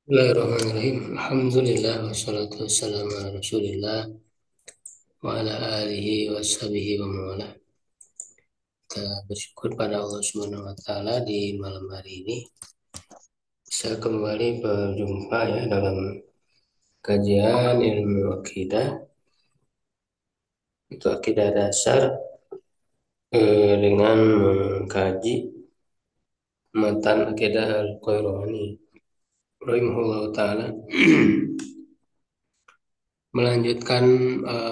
Bismillahirrahmanirrahim. Alhamdulillah wassalatu wassalamu ala Rasulillah wa ala alihi wa sahbihi wa mawala. Kita bersyukur pada Allah Subhanahu wa taala di malam hari ini bisa kembali berjumpa ya dalam kajian ilmu akidah. Itu akidah dasar dengan mengkaji matan akidah Al-Qairani rahimahullah taala. Melanjutkan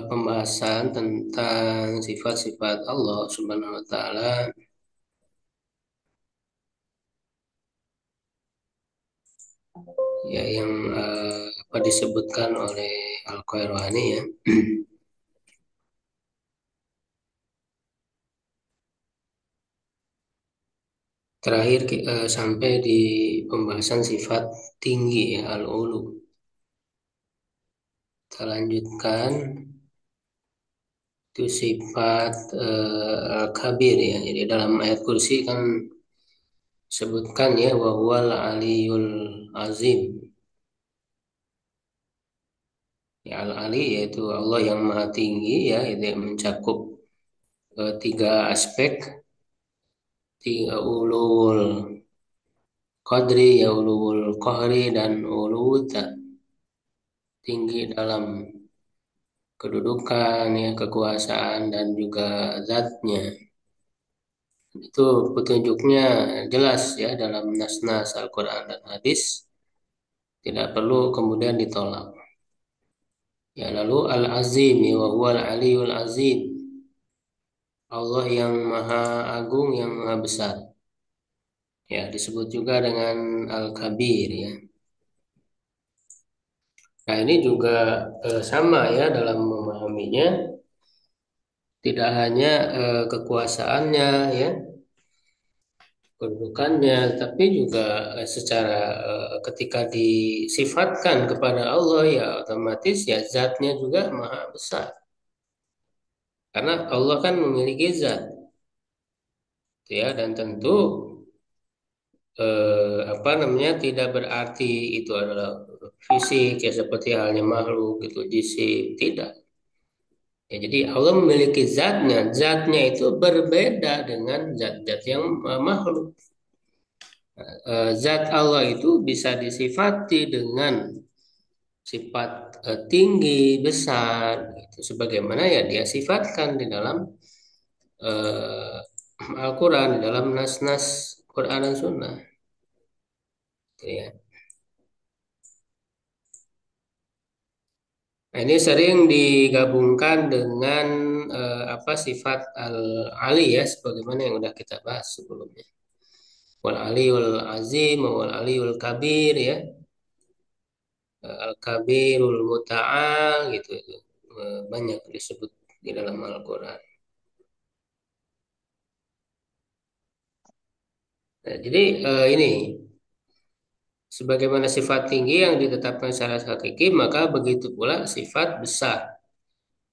pembahasan tentang sifat-sifat Allah Subhanahu wa taala ya yang apa disebutkan oleh Al-Qairani ya. Terakhir sampai di pembahasan sifat tinggi ya al-ulu. Kita lanjutkan itu sifat al-kabir ya. Jadi dalam ayat kursi kan sebutkan ya wa huwal aliyul azim. Ya al-ali yaitu Allah yang maha tinggi ya, itu yang mencakup tiga aspek, tiga ulul qadri ya, ulul qahri dan ulul tinggi dalam kedudukan ya, kekuasaan dan juga zatnya. Itu petunjuknya jelas ya dalam nas-nas Al-Quran dan hadis, tidak perlu kemudian ditolak. Ya lalu Al-Azim ya wa huwal aliyul azim, Allah yang maha agung, yang maha besar. Ya disebut juga dengan Al-Kabir ya. Nah ini juga sama ya dalam memahaminya, tidak hanya kekuasaannya ya, kedudukannya, tapi juga secara ketika disifatkan kepada Allah ya otomatis ya zatnya juga maha besar. Karena Allah kan memiliki zat ya, dan tentu apa namanya tidak berarti itu adalah fisik ya seperti halnya makhluk itu jisim, tidak. Ya, jadi Allah memiliki zatnya, zatnya itu berbeda dengan zat-zat yang makhluk. Zat Allah itu bisa disifati dengan sifat tinggi, besar, gitu. Sebagaimana ya dia sifatkan di dalam eh, Al-Quran, di dalam nas-nas Quran dan Sunnah. Gitu ya. Nah, ini sering digabungkan dengan apa sifat al-ali ya, sebagaimana yang sudah kita bahas sebelumnya. Wal aliyul azim, wal aliyul kabir ya, al-kabirul muta'al gitu itu. Banyak disebut di dalam Al-Qur'an. Nah, jadi ini sebagaimana sifat tinggi yang ditetapkan secara hakiki, maka begitu pula sifat besar.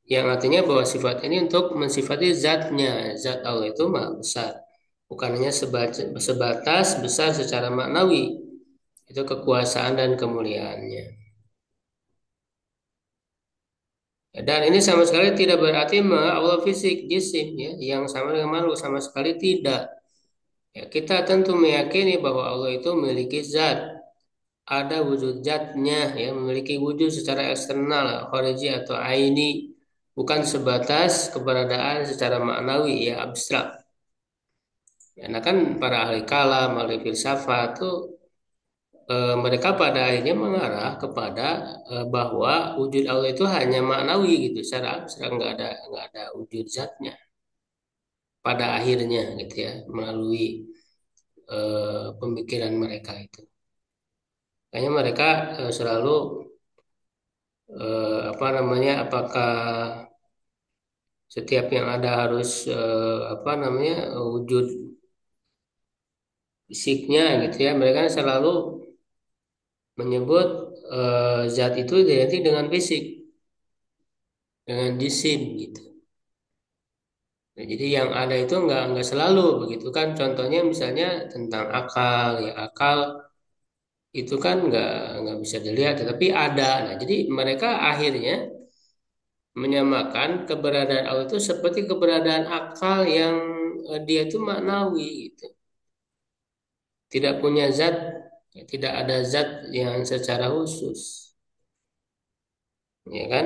Yang artinya bahwa sifat ini untuk mensifati zatnya, zat Allah itu maha besar. Bukan hanya sebatas besar secara maknawi, itu kekuasaan dan kemuliaannya. Dan ini sama sekali tidak berarti bahwa Allah fisik, jisim ya, yang sama dengan makhluk, sama sekali tidak. Ya, kita tentu meyakini bahwa Allah itu memiliki zat, ada wujud zatnya ya, memiliki wujud secara eksternal, khariji atau aini, bukan sebatas keberadaan secara maknawi ya, abstrak. Ya, nah kan para ahli kalam, ahli filsafat itu mereka pada akhirnya mengarah kepada bahwa wujud Allah itu hanya maknawi gitu, secara abstrak, nggak ada wujud zatnya pada akhirnya gitu ya, melalui pemikiran mereka itu. Kayaknya mereka selalu apa namanya, apakah setiap yang ada harus apa namanya wujud fisiknya gitu ya. Mereka selalu menyebut zat itu identik dengan fisik, dengan jisim gitu. Nah, jadi yang ada itu nggak selalu begitu kan. Contohnya misalnya tentang akal ya, akal itu kan nggak bisa dilihat, tapi ada. Nah, jadi mereka akhirnya menyamakan keberadaan Allah itu seperti keberadaan akal yang dia itu maknawi gitu. Tidak punya zat, ya, tidak ada zat yang secara khusus, ya kan?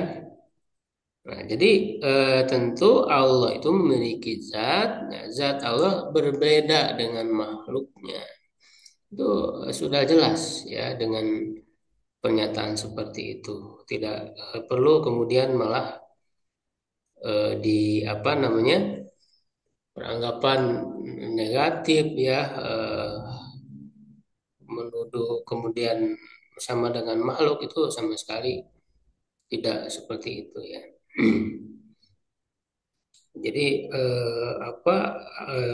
Nah, jadi tentu Allah itu memiliki zat. Nah, zat Allah berbeda dengan makhluknya. Itu sudah jelas ya dengan pernyataan seperti itu. Tidak perlu kemudian malah di apa namanya peranggapan negatif ya, menuduh kemudian sama dengan makhluk itu sama sekali tidak seperti itu ya. Jadi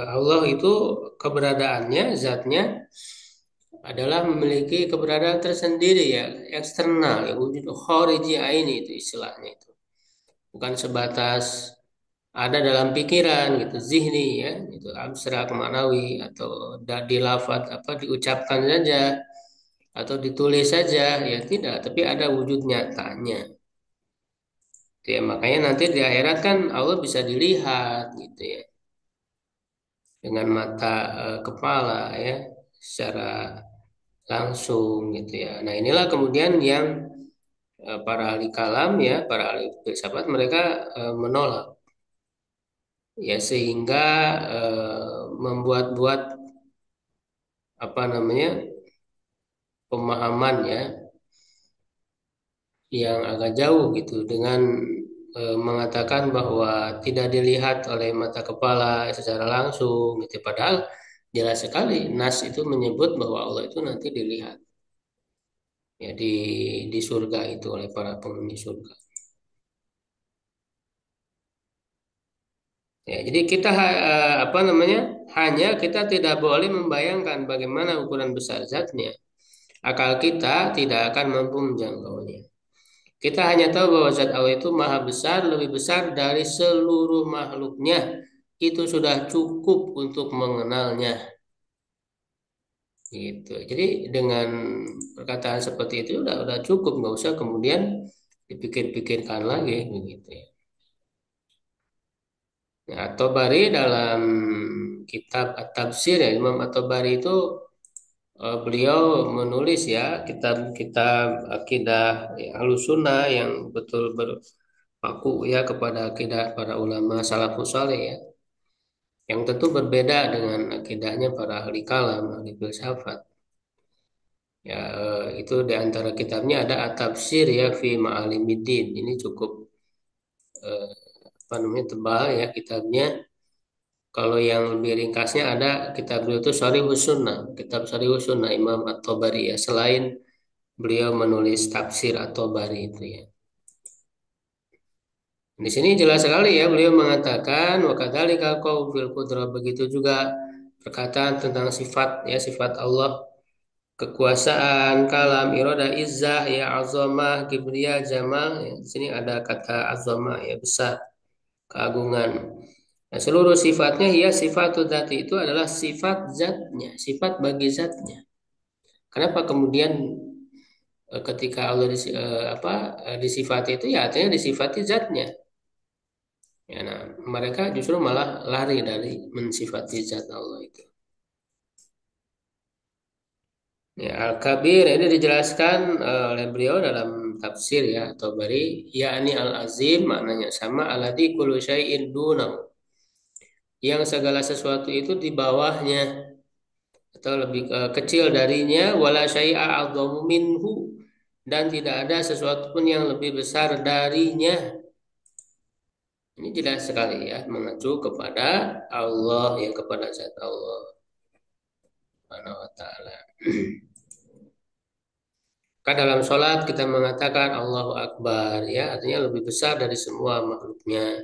Allah itu keberadaannya, zatnya adalah memiliki keberadaan tersendiri ya, eksternal ya, wujud khariji aini itu istilahnya itu. Bukan sebatas ada dalam pikiran gitu, zihni ya, itu abstrak maknawi atau di lafaz apa diucapkan saja atau ditulis saja ya tidak, tapi ada wujud nyatanya. Ya, makanya nanti di akhirat kan Allah bisa dilihat gitu ya dengan mata kepala ya secara langsung gitu ya. Nah, inilah kemudian yang para ahli kalam ya, para ahli filsafat mereka menolak ya sehingga membuat-buat apa namanya pemahaman ya yang agak jauh gitu dengan mengatakan bahwa tidak dilihat oleh mata kepala secara langsung gitu. Padahal jelas sekali nas itu menyebut bahwa Allah itu nanti dilihat ya di surga itu oleh para penghuni surga. Ya, jadi kita apa namanya hanya kita tidak boleh membayangkan bagaimana ukuran besar zatnya. Akal kita tidak akan mampu menjangkaunya. Kita hanya tahu bahwa zat Allah itu maha besar, lebih besar dari seluruh makhluknya. Itu sudah cukup untuk mengenalnya. Gitu. Jadi dengan perkataan seperti itu udah cukup, nggak usah kemudian dipikir-pikirkan lagi begitu ya. Nah, At-Tabari dalam kitab At-Tafsir ya, Imam At-Tabari itu beliau menulis ya kitab-kitab akidah ya, Ahlussunnah yang betul berpaku ya kepada akidah para ulama salafus saleh ya, yang tentu berbeda dengan akidahnya para ahli kalam, ahli filsafat. Ya, itu di antara kitabnya ada At-Tafsir ya fi Ma'alimiddin. Ini cukup eh, apa namanya tebal ya kitabnya. Kalau yang lebih ringkasnya ada kitab beliau itu Sharihus Sunnah, kitab Sharihus Sunnah Imam At-Tabari ya. Selain beliau menulis tafsir At-Tabari itu ya. Di sini jelas sekali ya beliau mengatakan wa kadzalika qaul fil qudrah, begitu juga perkataan tentang sifat ya, sifat Allah, kekuasaan, kalam, iradah, izzah ya, azamah, kibriya, jamal ya. Di sini ada kata azamah ya, besar, keagungan. Nah, seluruh sifatnya ya sifat dzati itu adalah sifat zatnya, sifat bagi zatnya. Kenapa kemudian ketika Allah disifati itu ya artinya disifati zatnya. Ya, nah, mereka justru malah lari dari mensifati zat Allah itu. Ya, Al-Kabir ini dijelaskan oleh beliau dalam tafsir ya atau bari yakni Al-Azim maknanya sama alladzi kullu syai'in dunahu, yang segala sesuatu itu di bawahnya atau lebih kecil darinya, wala syai'a a'dhamu minhu, dan tidak ada sesuatu pun yang lebih besar darinya. Ini jelas sekali ya mengacu kepada Allah yang kepada zat Allah Subhanahu wa taala. Kan dalam sholat kita mengatakan Allahu Akbar ya artinya lebih besar dari semua makhluknya.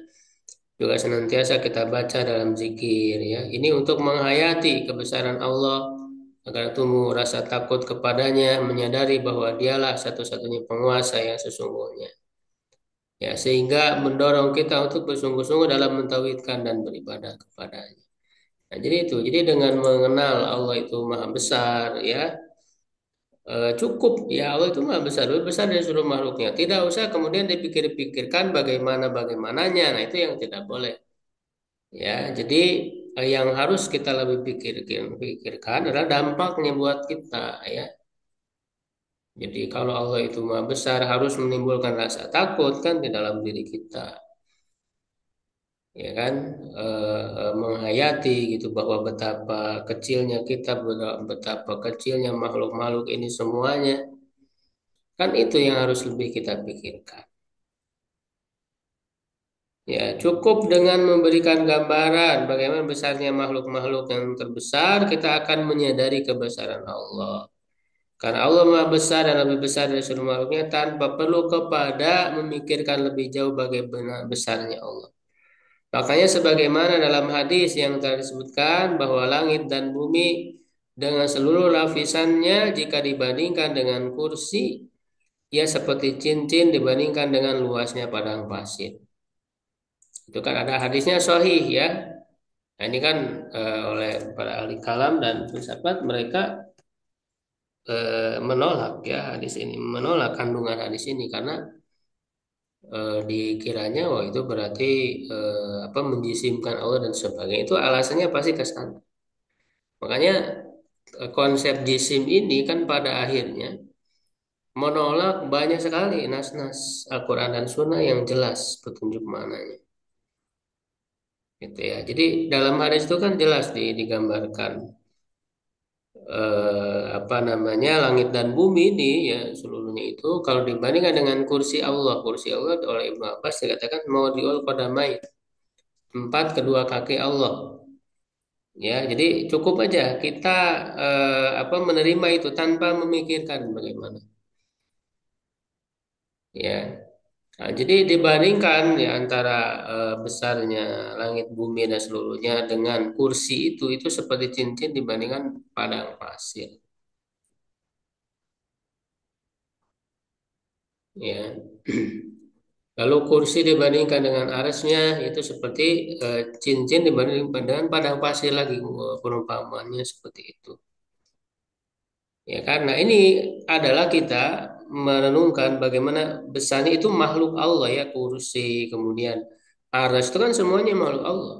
Juga senantiasa kita baca dalam zikir ya. Ini untuk menghayati kebesaran Allah agar tumbuh rasa takut kepadanya, menyadari bahwa dialah satu-satunya penguasa yang sesungguhnya. Ya, sehingga mendorong kita untuk bersungguh-sungguh dalam mentauhidkan dan beribadah kepadanya. Nah, jadi itu. Jadi dengan mengenal Allah itu maha besar ya, cukup ya Allah itu maha besar, lebih besar dari seluruh makhluknya. Tidak usah kemudian dipikir-pikirkan bagaimananya. Nah itu yang tidak boleh. Ya, jadi yang harus kita lebih pikirkan adalah dampaknya buat kita ya. Jadi kalau Allah itu maha besar harus menimbulkan rasa takut kan di dalam diri kita, ya kan. Menghayati gitu bahwa betapa kecilnya kita, betapa kecilnya makhluk-makhluk ini semuanya, kan itu yang harus lebih kita pikirkan. Ya, cukup dengan memberikan gambaran bagaimana besarnya makhluk-makhluk yang terbesar, kita akan menyadari kebesaran Allah. Karena Allah Maha Besar dan lebih besar dari seluruh makhluknya tanpa perlu kepada memikirkan lebih jauh bagaimana besarnya Allah. Makanya sebagaimana dalam hadis yang telah disebutkan bahwa langit dan bumi dengan seluruh lapisannya jika dibandingkan dengan kursi, ya seperti cincin dibandingkan dengan luasnya padang pasir. Itu kan ada hadisnya sahih ya. Nah, ini kan oleh para ahli kalam dan filsafat mereka menolak ya hadis ini, menolak kandungan hadis ini karena dikiranya wah itu berarti apa menjisimkan Allah dan sebagainya. Itu alasannya pasti ke sana. Makanya konsep jisim ini kan pada akhirnya menolak banyak sekali nas-nas Al-Quran dan Sunnah yang jelas petunjuk maknanya. Gitu ya. Jadi dalam hadis itu kan jelas digambarkan apa namanya langit dan bumi ini ya seluruhnya itu kalau dibandingkan dengan kursi Allah oleh Ibnu Abbas dikatakan maudiul qadamai, tempat kedua kaki Allah. Ya, jadi cukup aja kita apa menerima itu tanpa memikirkan bagaimana. Ya. Nah, jadi dibandingkan ya antara besarnya langit bumi dan seluruhnya dengan kursi itu seperti cincin dibandingkan padang pasir. Ya. Lalu kursi dibandingkan dengan arasnya itu seperti cincin dibandingkan dengan padang pasir lagi, perumpamaannya seperti itu. Ya karena ini adalah kita merenungkan bagaimana besarnya itu makhluk Allah ya kursi kemudian aras itu kan semuanya makhluk Allah.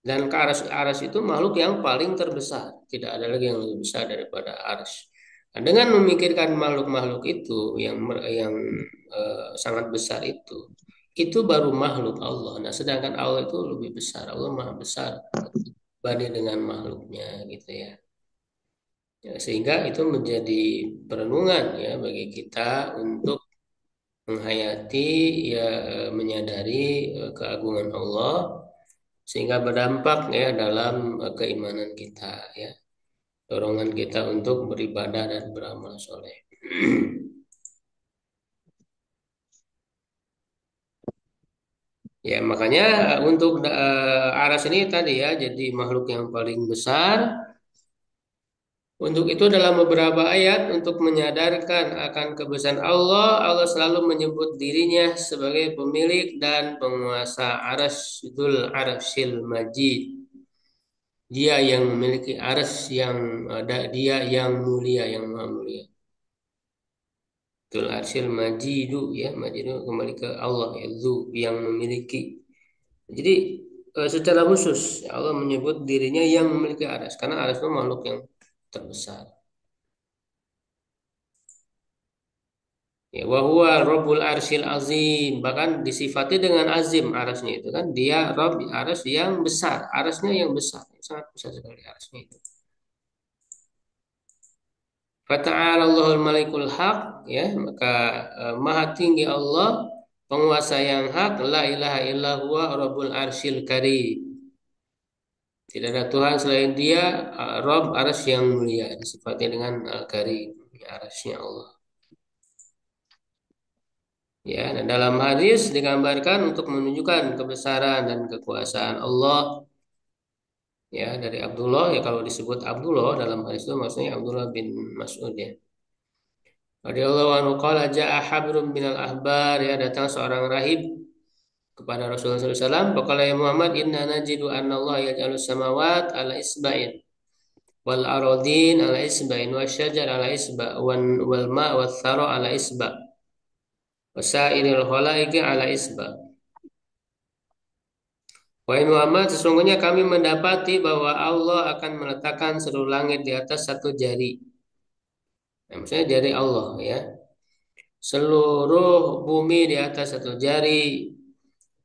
Dan ke aras itu makhluk yang paling terbesar. Tidak ada lagi yang lebih besar daripada aras. Nah, dengan memikirkan makhluk-makhluk itu yang sangat besar itu baru makhluk Allah. Nah, sedangkan Allah itu lebih besar. Allah maha besar banding dengan makhluknya gitu ya. Ya, sehingga itu menjadi perenungan ya bagi kita untuk menghayati ya menyadari keagungan Allah sehingga berdampak ya dalam keimanan kita ya, dorongan kita untuk beribadah dan beramal soleh. Ya makanya untuk aras ini tadi ya jadi makhluk yang paling besar. Untuk itu dalam beberapa ayat untuk menyadarkan akan kebesaran Allah, Allah selalu menyebut dirinya sebagai pemilik dan penguasa Arsyil Arsyil Majid. Dia yang memiliki aras yang ada, dia yang mulia, yang maha mulia. Tul arsyil majidu ya, majidu kembali ke Allah ya, zu yang memiliki. Jadi secara khusus Allah menyebut dirinya yang memiliki aras karena aras itu makhluk yang terbesar. Ya, wa huwa Rabbul Arsyil Azim, bahkan disifati dengan azim arasnya itu kan dia Rabb aras yang besar, arasnya yang besar, sangat besar sekali arasnya itu. Fata'ala Allahul Malikul Haq ya maka maha tinggi Allah penguasa yang hak la ilaha illa huwa Rabbul Arsyil Karim. Tidak ada Tuhan selain Dia, Rabb arsy yang mulia disifati dengan Al-Karim, ya, arsy Allah. Ya, dan dalam hadis digambarkan untuk menunjukkan kebesaran dan kekuasaan Allah ya dari Abdullah ya kalau disebut Abdullah dalam hadis itu maksudnya Abdullah bin Mas'ud ya. Radhiyallahu anhu qala jaa habrun minal ahbar ya datang seorang rahib kepada Rasulullah SAW. Faqala ya Muhammad inna najidu anna Allah yaj'alus samawat ala isba'in. wal aradin ala isba'in wasyajar ala isba' wal ma' wal thara ala isba' wasairil khalaiqi ala isba'. Wahai Muhammad, sesungguhnya kami mendapati bahwa Allah akan meletakkan seluruh langit di atas satu jari. Nah, maksudnya jari Allah ya. Seluruh bumi di atas satu jari,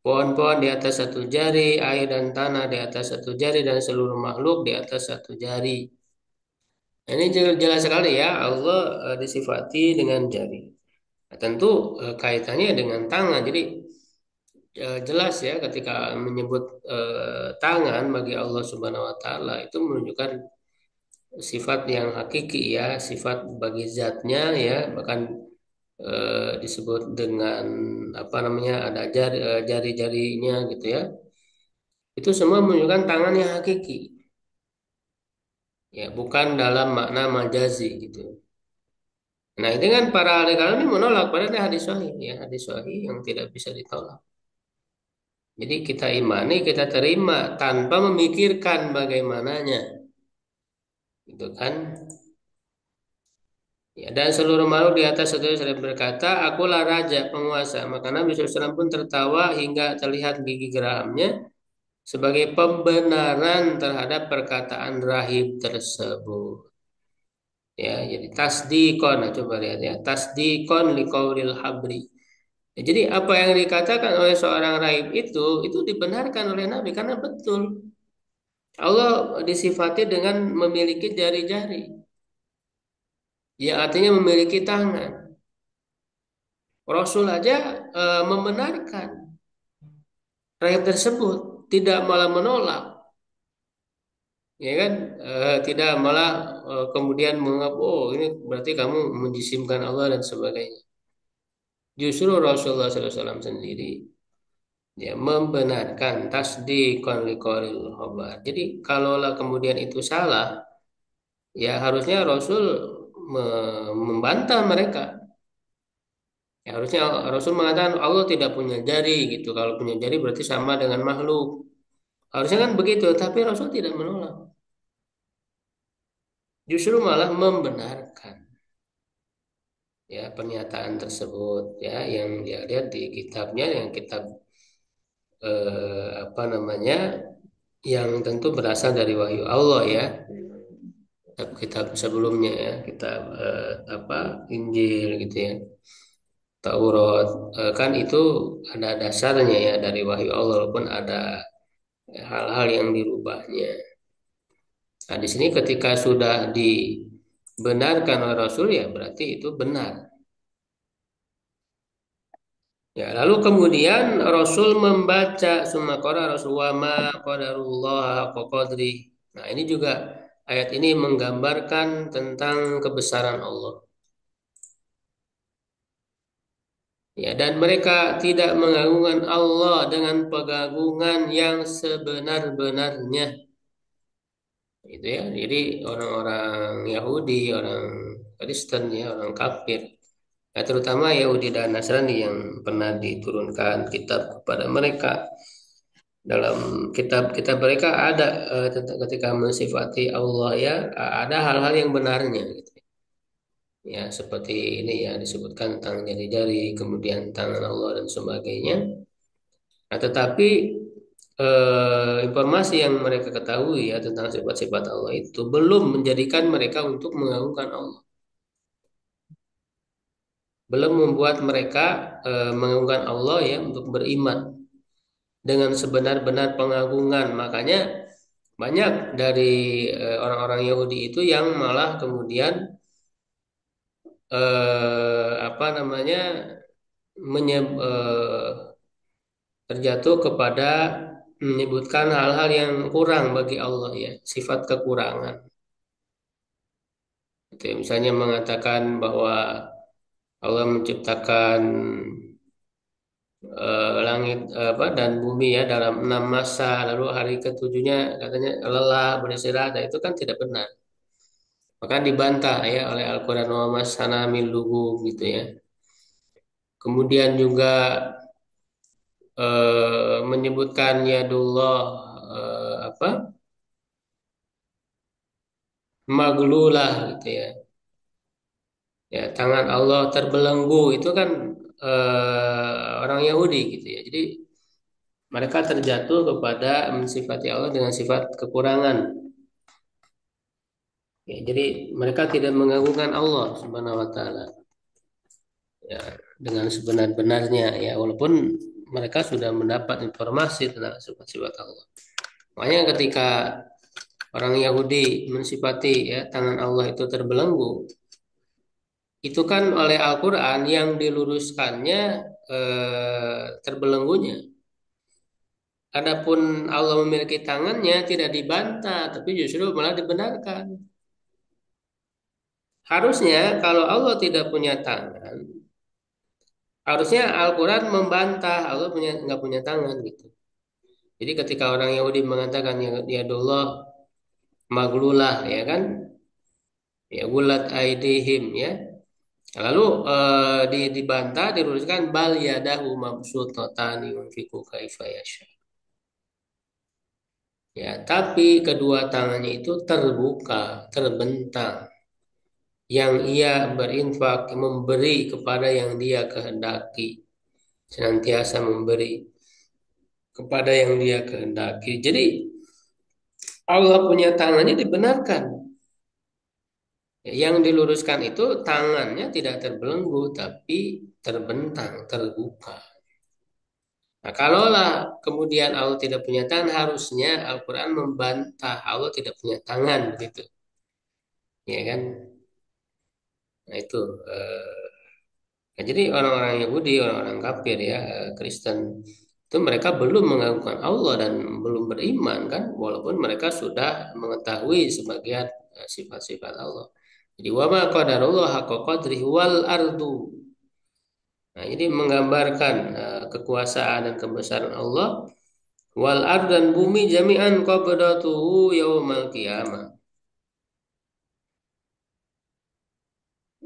pohon-pohon di atas satu jari, air dan tanah di atas satu jari, dan seluruh makhluk di atas satu jari. Nah, ini jelas sekali ya, Allah disifati dengan jari. Nah, tentu kaitannya dengan tangan. Jadi jelas ya ketika menyebut tangan bagi Allah Subhanahu wa taala itu menunjukkan sifat yang hakiki ya, sifat bagi zatnya ya, bahkan disebut dengan apa namanya ada jari-jarinya gitu ya. Itu semua menunjukkan tangan yang hakiki. Ya, bukan dalam makna majazi gitu. Nah, ini kan para ahli kalam ini menolak padahal hadis sahih ya, hadis sahih yang tidak bisa ditolak. Jadi kita imani, kita terima tanpa memikirkan bagaimananya, gitu kan? Ya, dan seluruh makhluk di atas satu sering berkata, akulah raja penguasa. Maka Nabi SAW pun tertawa hingga terlihat gigi gerahamnya sebagai pembenaran terhadap perkataan rahib tersebut. Ya, jadi tasdikon, nah, coba lihat ya, tasdikon liqaulil habri. Ya, jadi apa yang dikatakan oleh seorang rahib itu dibenarkan oleh Nabi karena betul. Allah disifati dengan memiliki jari-jari, yang artinya memiliki tangan. Rasul aja membenarkan rahib tersebut, tidak malah menolak, ya kan? Tidak malah kemudian menganggap, oh ini berarti kamu menjisimkan Allah dan sebagainya. Justru Rasulullah SAW sendiri ya membenarkan tasdiqan liqaulil khabar. Jadi kalaulah kemudian itu salah, ya harusnya Rasul membantah mereka. Ya, harusnya Rasul mengatakan Allah tidak punya jari gitu. Kalau punya jari berarti sama dengan makhluk. Harusnya kan begitu, tapi Rasul tidak menolak. Justru malah membenarkan ya pernyataan tersebut ya yang dia lihat di kitabnya, yang kitab apa namanya, yang tentu berasal dari wahyu Allah ya. Kitab sebelumnya ya, kitab apa Injil gitu ya. Taurat kan itu ada dasarnya ya dari wahyu Allah walaupun ada hal-hal yang dirubahnya. Nah, di sini ketika sudah dibenarkan oleh Rasul ya berarti itu benar. Ya, lalu kemudian Rasul membaca summa qara Rasul wa ma qadarullah haqqa qadri. Nah, ini juga ayat ini menggambarkan tentang kebesaran Allah. Ya, dan mereka tidak mengagungkan Allah dengan pengagungan yang sebenar-benarnya. Itu ya. Jadi orang-orang Yahudi, orang Kristen ya, orang kafir. Ya, terutama Yahudi dan Nasrani yang pernah diturunkan kitab kepada mereka. Dalam kitab-kitab mereka ada tentang ketika mensifati Allah ya, ada hal-hal yang benarnya gitu. Ya, seperti ini ya disebutkan tentang jari-jari, kemudian tangan Allah dan sebagainya. Nah, tetapi informasi yang mereka ketahui ya tentang sifat-sifat Allah itu belum menjadikan mereka untuk mengagungkan Allah, belum membuat mereka mengagungkan Allah ya untuk beriman dengan sebenar-benar pengagungan. Makanya banyak dari orang-orang Yahudi itu yang malah kemudian apa namanya terjatuh kepada menyebutkan hal-hal yang kurang bagi Allah ya, sifat kekurangan. Itu ya, misalnya mengatakan bahwa Allah menciptakan langit apa dan bumi ya dalam 6 masa, lalu hari ketujuhnya katanya lelah beristirahat. Nah, itu kan tidak benar. Maka dibantah ya oleh Al-Quran wa masana min lughub gitu ya. Kemudian juga menyebutkan yadullah apa maglulah gitu ya. Ya, tangan Allah terbelenggu itu kan orang Yahudi gitu ya. Jadi mereka terjatuh kepada mensifati Allah dengan sifat kekurangan. Ya, jadi mereka tidak mengagungkan Allah Subhanahu wa taala ya dengan sebenar-benarnya ya walaupun mereka sudah mendapat informasi tentang sifat-sifat Allah. Makanya ketika orang Yahudi mensifati ya tangan Allah itu terbelenggu, itu kan oleh Al-Qur'an yang diluruskannya terbelenggunya. Adapun Allah memiliki tangannya tidak dibantah, tapi justru malah dibenarkan. Harusnya kalau Allah tidak punya tangan, harusnya Al-Quran membantah Allah punya nggak punya tangan gitu. Jadi ketika orang Yahudi mengatakan ya Allah maglulah ya kan, ya gulat aidihim ya. Lalu dibantah diluruskan bal yadahu mabsutatani yunfiqu kaifa yasha. Ya, tapi kedua tangannya itu terbuka, terbentang. Yang ia berinfak memberi kepada yang dia kehendaki, senantiasa memberi kepada yang dia kehendaki. Jadi Allah punya tangannya dibenarkan. Yang diluruskan itu tangannya tidak terbelenggu tapi terbentang, terbuka. Nah, kalaulah kemudian Allah tidak punya tangan, harusnya Al-Quran membantah Allah tidak punya tangan, begitu, ya kan? Nah itu. Nah, jadi orang-orang Yahudi, orang-orang kafir ya, Kristen itu mereka belum mengagungkan Allah dan belum beriman kan, walaupun mereka sudah mengetahui sebagian sifat-sifat Allah. Jadi wa ma qadarullah haqqa qadrihi wal ardu. Nah, ini menggambarkan kekuasaan dan kebesaran Allah wal ard dan bumi jami'an qabdatuhu yaumal qiyamah.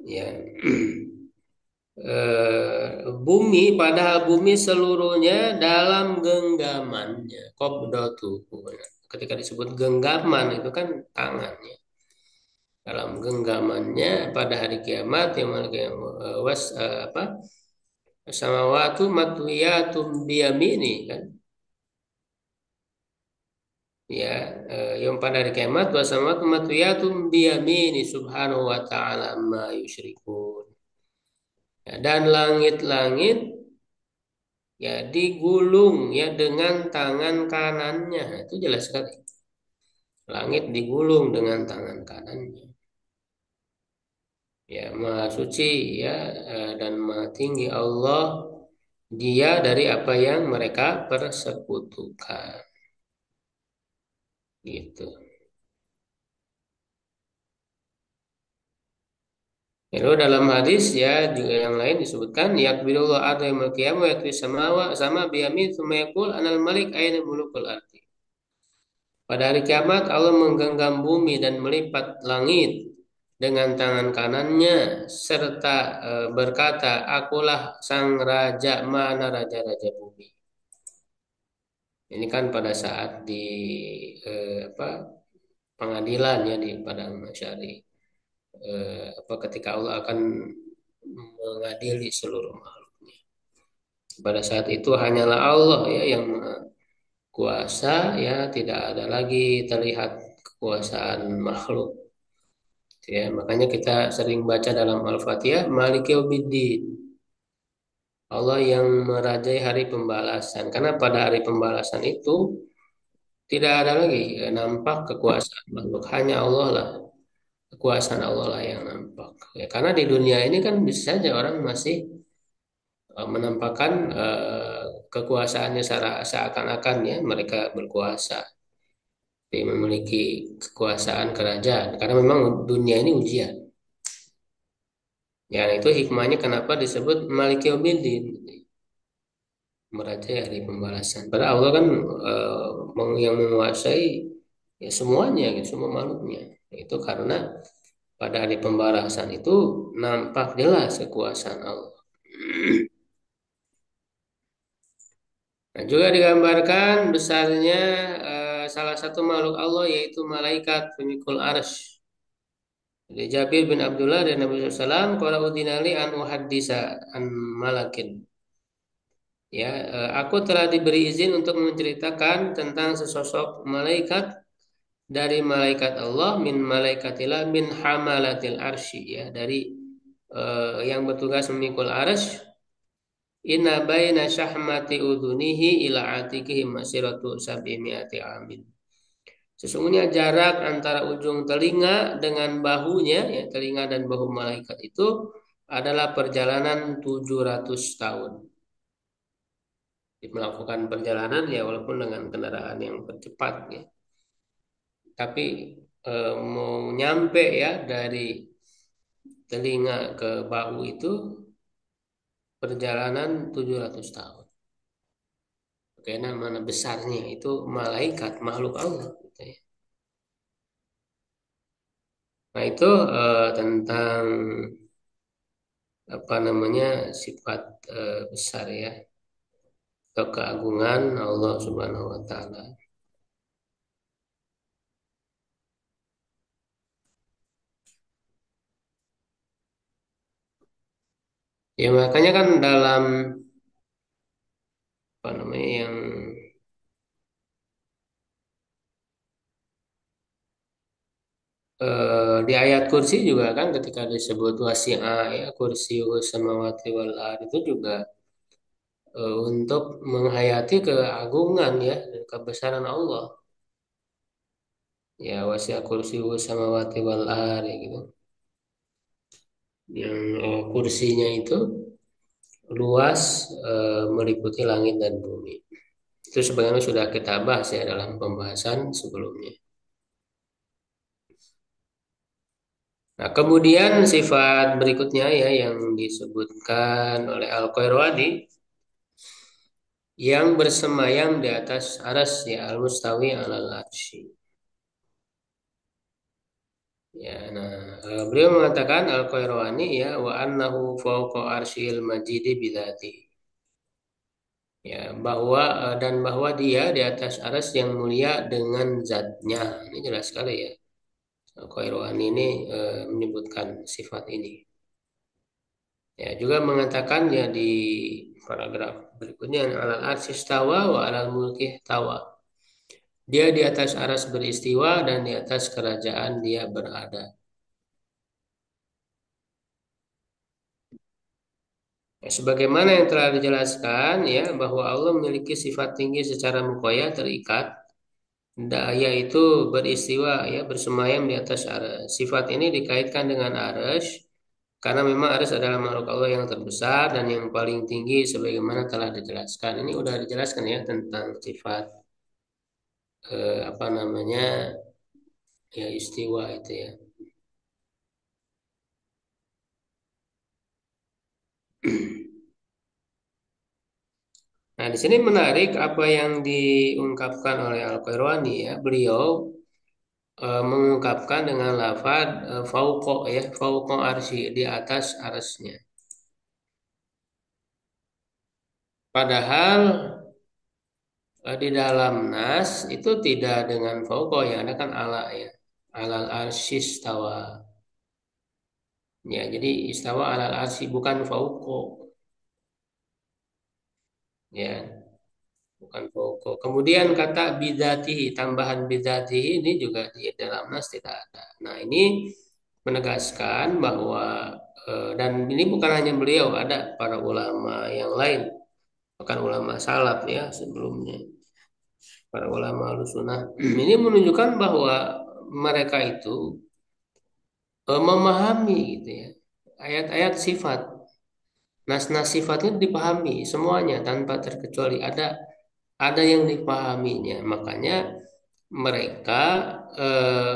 Ya. Bumi padahal bumi seluruhnya dalam genggamannya qabdatuhu. Ketika disebut genggaman itu kan tangannya dalam genggamannya pada hari kiamat yang was apa samawatu matwiyatum biyamini kan ya yang pada hari kiamat was samawatu matwiyatum biyamini subhanahu wa ta'ala ma yusyrikun. Ya, dan langit-langit ya digulung ya dengan tangan kanannya itu jelas sekali langit digulung dengan tangan kanannya ya maha suci ya dan maha tinggi Allah dia dari apa yang mereka persekutukan gitu. Lalu dalam hadis ya juga yang lain disebutkan yakbirullah ada yang qiyamah wa yakbis samawa sama biyamin tsumma yaqul anal malik aina mulukul ardi. Pada hari kiamat Allah menggenggam bumi dan melipat langit dengan tangan kanannya serta berkata, Akulah sang raja, mana raja-raja bumi. Ini kan pada saat di apa pengadilan ya di padang mahsyar apa ketika Allah akan mengadili seluruh makhluknya. Pada saat itu hanyalah Allah ya yang maha kuasa ya tidak ada lagi terlihat kekuasaan makhluk. Ya, makanya kita sering baca dalam Al-Fatihah, Maliki Yaumiddin. Allah yang merajai hari pembalasan. Karena pada hari pembalasan itu tidak ada lagi nampak kekuasaan makhluk. Hanya Allah lah, kekuasaan Allah lah yang nampak. Ya, karena di dunia ini kan bisa saja orang masih menampakkan kekuasaannya seakan-akan ya mereka berkuasa, memiliki kekuasaan kerajaan. Karena memang dunia ini ujian. Ya, itu hikmahnya kenapa disebut Malik Yaumiddin, merajai hari pembalasan. Padahal Allah kan yang menguasai ya semuanya, gitu, semua makhluknya. Itu karena pada hari pembalasan itu nampak jelas kekuasaan Allah. Nah, juga digambarkan besarnya salah satu makhluk Allah yaitu malaikat pemikul arsy. Dari Jabir bin Abdullah dan Nabi SAW, qala udinali an uhaddisa an malakin. Ya, aku telah diberi izin untuk menceritakan tentang sesosok malaikat dari malaikat Allah, min malaikatillah min hamalatil arsy, ya, dari yang bertugas memikul arsy. Inna baina syahmati udunihi ila atikihi masiratu sab'imi'ati amin. Sesungguhnya jarak antara ujung telinga dengan bahunya, ya, telinga dan bahu malaikat itu adalah perjalanan 700 tahun. Melakukan perjalanan ya walaupun dengan kendaraan yang tercepat, ya. Tapi mau nyampe ya dari telinga ke bahu itu perjalanan 700 tahun. Karena mana besarnya itu malaikat makhluk Allah, gitu ya. Nah itu tentang apa namanya sifat besar, ya, atau keagungan Allah Subhanahu Wa Taala. Ya makanya kan dalam apa namanya yang di ayat kursi juga kan ketika disebut wasi'a, ya, kursi samawati wal ard itu juga untuk menghayati keagungan, ya, dan kebesaran Allah. Ya wasi'a kursi samawati wal ard, ya, gitu. Yang kursinya itu luas, meliputi langit dan bumi. Itu sebenarnya sudah kita bahas ya dalam pembahasan sebelumnya. Nah, kemudian sifat berikutnya ya yang disebutkan oleh Al-Qairwani, yang bersemayam di atas aras, ya, al-mustawi alal arsy. Ya, nah, beliau mengatakan Al-Qairwani, ya, wa annahu fawqa arsyil majidi bidzati. Ya, bahwa dan bahwa dia di atas aras yang mulia dengan zatnya. Ini jelas sekali, ya. Al-Qairwani ini menyebutkan sifat ini. Ya, juga mengatakan ya di paragraf berikutnya alal arsy istawa wa alal mulki tawa. Dia di atas aras beristiwa dan di atas kerajaan dia berada. Ya, sebagaimana yang telah dijelaskan, ya, bahwa Allah memiliki sifat tinggi secara mukoya terikat, yaitu beristiwa, ya, bersemayam di atas aras. Sifat ini dikaitkan dengan aras karena memang aras adalah makhluk Allah yang terbesar dan yang paling tinggi sebagaimana telah dijelaskan. Ini udah dijelaskan ya tentang sifat apa namanya ya istiwa itu, ya. Nah, di sini menarik apa yang diungkapkan oleh Al-Qairwani, ya. Beliau mengungkapkan dengan lafaz fauqo, ya, fauqo arsy, di atas arsy. Padahal di dalam nas itu tidak dengan fauqo, yang ada kan ala, ya. Alal arsy istawa. Ya, jadi istawa alal arsy bukan fauqo, ya. Bukan pokok. Kemudian kata bidzatihi, tambahan bidzatihi ini juga di dalam nas tidak ada. Nah, ini menegaskan bahwa dan ini bukan hanya beliau, ada para ulama yang lain, bahkan ulama salaf, ya, sebelumnya, para ulama Ahlussunnah. Ini menunjukkan bahwa mereka itu memahami, gitu, ya, ayat-ayat sifat. Nas-nas sifatnya dipahami semuanya tanpa terkecuali, ada yang dipahaminya. Makanya mereka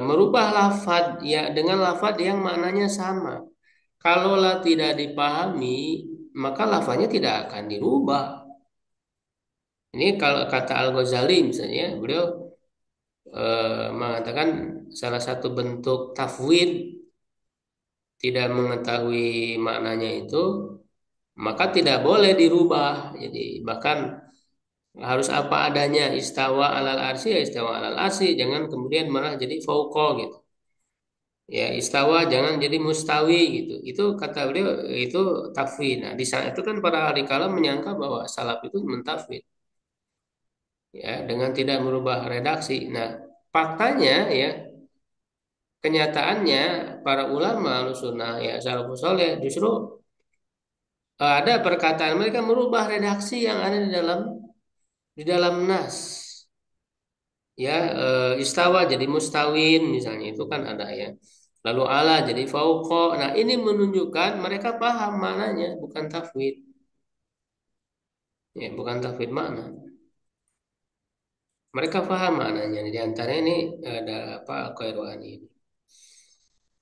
merubah lafad, ya, dengan lafad yang maknanya sama. Kalaulah tidak dipahami, maka lafadznya tidak akan dirubah. Ini kalau kata Al-Ghazali misalnya, beliau mengatakan salah satu bentuk tafwid, tidak mengetahui maknanya itu, maka tidak boleh dirubah. Jadi bahkan harus apa adanya, istawa alal arsy, ya istawa alal arsy, jangan kemudian malah jadi fauqa, gitu. Ya, istawa jangan jadi mustawi gitu. Itu kata beliau itu tafwid. Nah, di saat itu kan para ahli kalam menyangka bahwa salaf itu mentafwid ya dengan tidak merubah redaksi. Nah, faktanya ya kenyataannya para ulama Ahlussunnah ya salafus saleh justru ada perkataan mereka merubah redaksi yang ada di dalam nas. Ya, istawa jadi mustawin misalnya itu kan ada ya. Lalu ala jadi fauqa. Nah, ini menunjukkan mereka paham maknanya, bukan tafwid. Ya, bukan tafwid makna. Mereka paham maknanya. Di antara ini ada apa Al-Qairwani ini.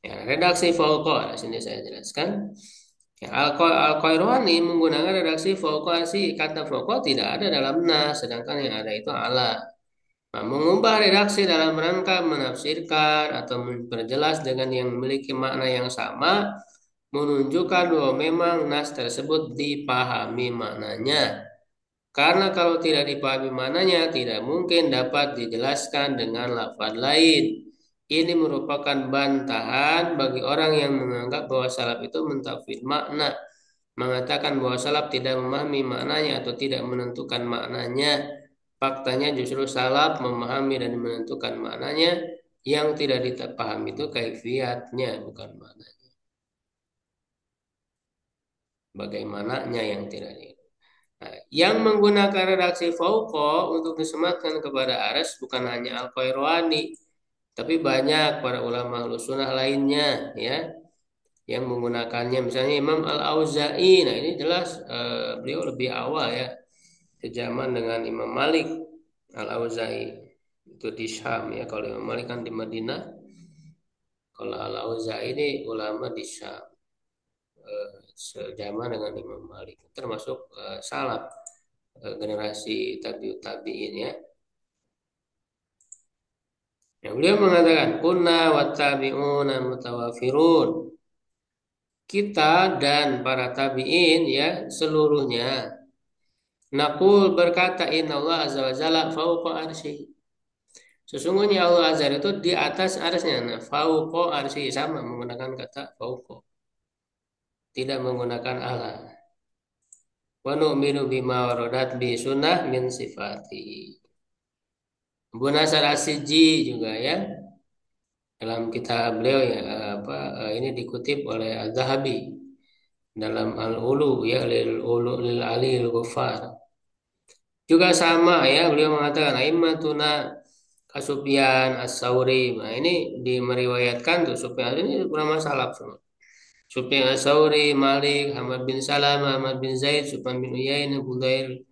Ya, redaksi fauqa di sini saya jelaskan. Ya, Al-Qairwani menggunakan redaksi fauqa sih kata fauqa tidak ada dalam nas, sedangkan yang ada itu ala. Nah, mengubah redaksi dalam rangka menafsirkan atau memperjelas dengan yang memiliki makna yang sama menunjukkan bahwa memang nas tersebut dipahami maknanya. Karena kalau tidak dipahami maknanya, tidak mungkin dapat dijelaskan dengan lafaz lain. Ini merupakan bantahan bagi orang yang menganggap bahwa salaf itu mentafsir makna, mengatakan bahwa salaf tidak memahami maknanya atau tidak menentukan maknanya. Faktanya justru salaf memahami dan menentukan maknanya, yang tidak dipahami itu kaifiatnya, bukan maknanya. Bagaimananya yang tidak di. Nah, yang menggunakan redaksi fauqa untuk disematkan kepada aras bukan hanya Al-Qairwani, tapi banyak para ulama Ahlussunnah lainnya ya yang menggunakannya. Misalnya Imam Al-Auza'i. Nah, ini jelas beliau lebih awal ya, sejaman dengan Imam Malik. Al-Auza'i itu di Syam ya. Kalau Imam Malik kan di Madinah, kalau Al-Auza'i ini ulama di Syam, sejaman dengan Imam Malik, termasuk salaf, generasi tabiut tabiin ya. Yang beliau mengatakan kunna wattabi'una mutawafirun. Kita dan para tabiin ya seluruhnya naqul berkata inna Allah azza wa jalla fauqa arsy. Sesungguhnya Allah azza itu di atas arsy. Nah, fauqa arsy sama menggunakan kata fauqa, tidak menggunakan ala. Wa nu'minu bima waradat bi sunnah min sifati. Abu Nasr As-Sijzi juga ya dalam kitab beliau ya apa ini dikutip oleh Az-Zahabi dalam Al-Ulu ya lil Ulu lil Alil Ghaffar. Juga sama ya beliau mengatakan aimatuna Kasufyan As-Sauri. Nah, ini dimeriwayatkan tuh Sufyan ini ulama salaf semua. Sufyan As-Sauri, Malik, Ahmad bin Salam, Ahmad bin Zaid, Sufyan bin Uyainah, Fudail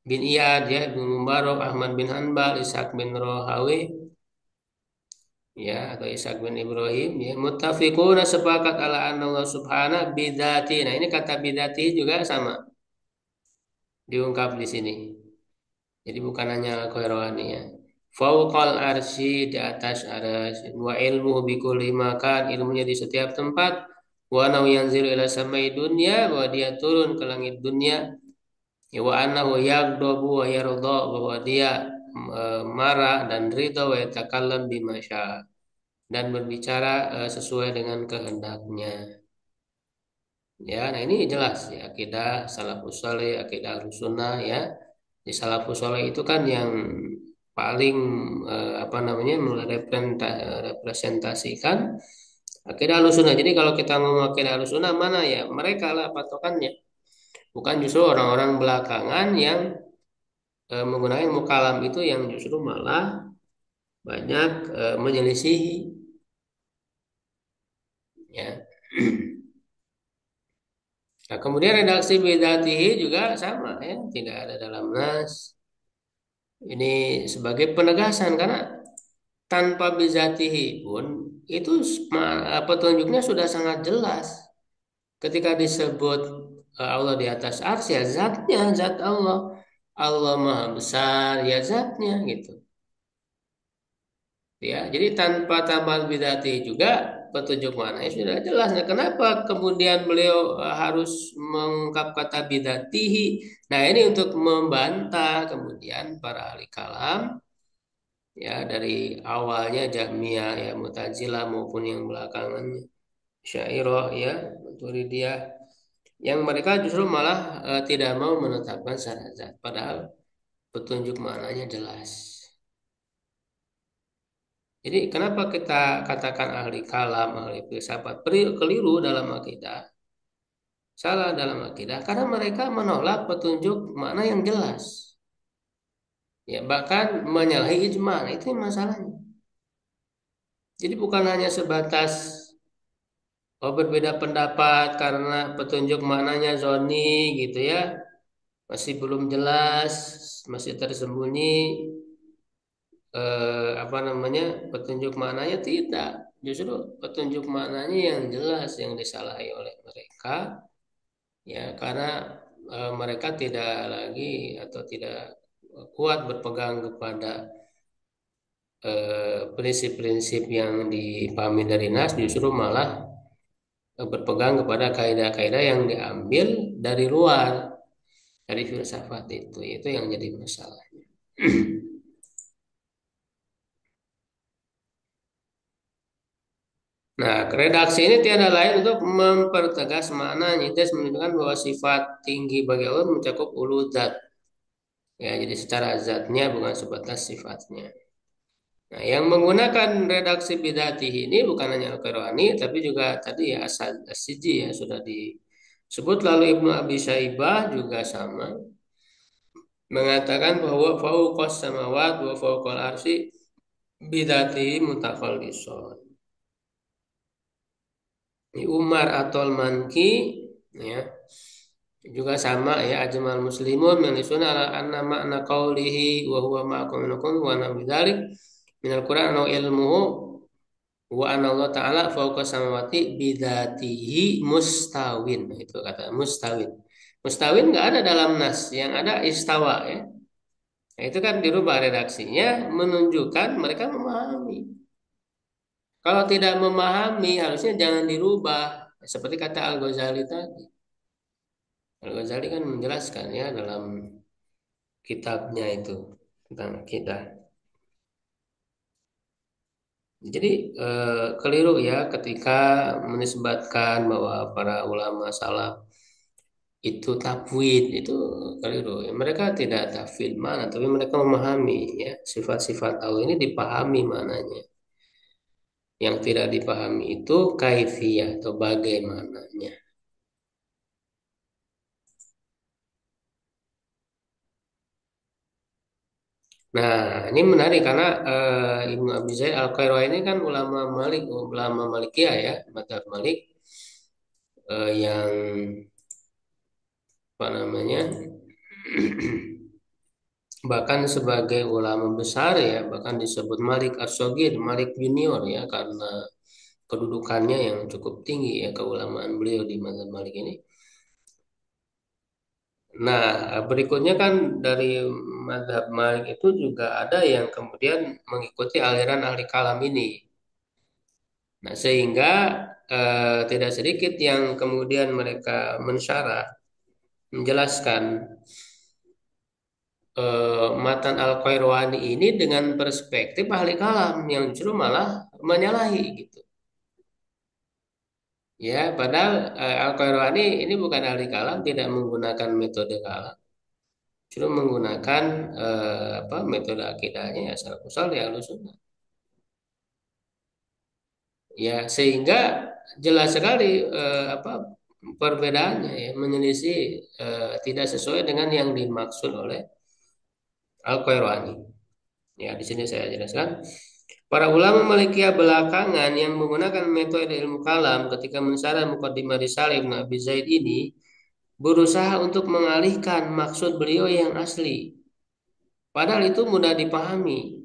bin Iyad, ya, bin Mubarak, Ahmad bin Hanbal, Ishaq bin Rohawi, ya, atau Ishaq bin Ibrahim, ya, muttafiquna sepakat ala anna Allah subhanahu bidzati. Nah, ini kata bidzati juga sama diungkap di sini. Jadi bukan hanya Al-Qairani ya. Fauqal arsy di atas arsy wa ilmu bi kulli makan, ilmunya di setiap tempat. Wa nau yanzilu ila samai dunya, bahwa dia turun ke langit dunia. Ya, wa annahu yaghdabu wa yarda, bahwa dia marah dan ridha wa yatakallam bima syaa, dan berbicara sesuai dengan kehendaknya. Ya, nah ini jelas ya akidah salafus saleh, akidah Ahlussunnah ya. Di salafus saleh itu kan yang paling apa namanya merepresentasikan akidah Ahlussunnah. Jadi kalau kita ngomong akidah Ahlussunnah mana ya mereka lah patokannya. Bukan justru orang-orang belakangan yang menggunakan mukalam itu yang justru malah banyak menyelisihi ya. Nah, kemudian redaksi bidatihi juga sama ya, tidak ada dalam nas. Ini sebagai penegasan karena tanpa bizatihi pun itu petunjuknya sudah sangat jelas. Ketika disebut Allah di atas arsy ya zatnya, zat Allah. Allah maha besar ya zatnya gitu. Ya, jadi tanpa tambah bidati juga petunjuk maknanya sudah jelas. Nah, kenapa kemudian beliau harus mengungkap kata bidatihi? Nah, ini untuk membantah kemudian para ahli kalam ya dari awalnya Jahmiyah ya Mu'tazilah maupun yang belakangannya Syairah ya Maturidiyah yang mereka justru malah tidak mau menetapkan syarat zat padahal petunjuk maknanya jelas. Jadi kenapa kita katakan ahli kalam, ahli filsafat keliru dalam akidah, salah dalam akidah karena mereka menolak petunjuk makna yang jelas. Ya, bahkan menyalahi ijma, nah, itu yang masalahnya. Jadi bukan hanya sebatas berbeda pendapat karena petunjuk maknanya zoni gitu ya, masih belum jelas, masih tersembunyi apa namanya petunjuk maknanya tidak. Justru petunjuk maknanya yang jelas yang disalahi oleh mereka ya karena mereka tidak lagi atau tidak kuat berpegang kepada prinsip-prinsip yang dipahami dari nas justru malah berpegang kepada kaidah-kaidah yang diambil dari luar dari filsafat itu yang jadi masalah. Nah, redaksi ini tiada lain untuk mempertegas makna nyites menunjukkan bahwa sifat tinggi bagi Allah mencakup ulu zat. Ya, jadi secara zatnya bukan sebatas sifatnya. Nah, yang menggunakan redaksi bid'ati ini bukan hanya Al-Qurani, tapi juga tadi ya Asad As-Siji ya sudah disebut. Lalu Ibnu Abi Syaibah juga sama mengatakan bahwa fauqas samawat wa fauqal arsy bid'ati mutakhallisun. Ini Umar atol Manki ya juga sama ya ajmal muslimun menisuna ala anna makna qaulihi wa huwa ma'akum minkum wa nabi dzalik minal Qur'an au ilmuhu wa anna Allah ta'ala fauqa samawati bidzatihi mustawin. Nah, itu kata mustawin. Mustawin nggak ada dalam nas, yang ada istawa ya. Nah, itu kan dirubah redaksinya menunjukkan mereka memahami. Kalau tidak memahami harusnya jangan dirubah. Seperti kata Al-Ghazali tadi. Al-Ghazali kan menjelaskan ya dalam kitabnya itu tentang akidah. Jadi keliru ya ketika menisbatkan bahwa para ulama salaf itu tafwid itu keliru. Ya, mereka tidak tafwid mana, tapi mereka memahami ya sifat-sifat Allah ini dipahami mananya. Yang tidak dipahami itu kaifiyah atau bagaimananya. Nah, ini menarik karena Ibnu Abi Zaid Al-Qayrawi ini kan ulama Malik, ulama Malikiyah ya, mazhab Malik yang apa namanya bahkan sebagai ulama besar ya, bahkan disebut Malik As-Shogir, Malik Junior ya karena kedudukannya yang cukup tinggi ya keulamaan beliau di mazhab Malik ini. Nah, berikutnya kan dari mazhab Malik itu juga ada yang kemudian mengikuti aliran ahli kalam ini. Nah, sehingga tidak sedikit yang kemudian mereka mensyarah, menjelaskan matan Al-Qairwani ini dengan perspektif ahli kalam yang justru malah menyalahi gitu. Ya, padahal Al-Qairwani ini bukan ahli kalam, tidak menggunakan metode kalam, justru menggunakan apa metode akidahnya ya salafus saleh ahlus sunnah. Ya, sehingga jelas sekali apa perbedaannya ya menyelisih tidak sesuai dengan yang dimaksud oleh Al-Qairwani. Ya, di sini saya jelaskan. Para ulama Malikiyah belakangan yang menggunakan metode ilmu kalam ketika mensyarah Muqaddimah Risalah Ibnu Abi Zaid ini berusaha untuk mengalihkan maksud beliau yang asli. Padahal itu mudah dipahami.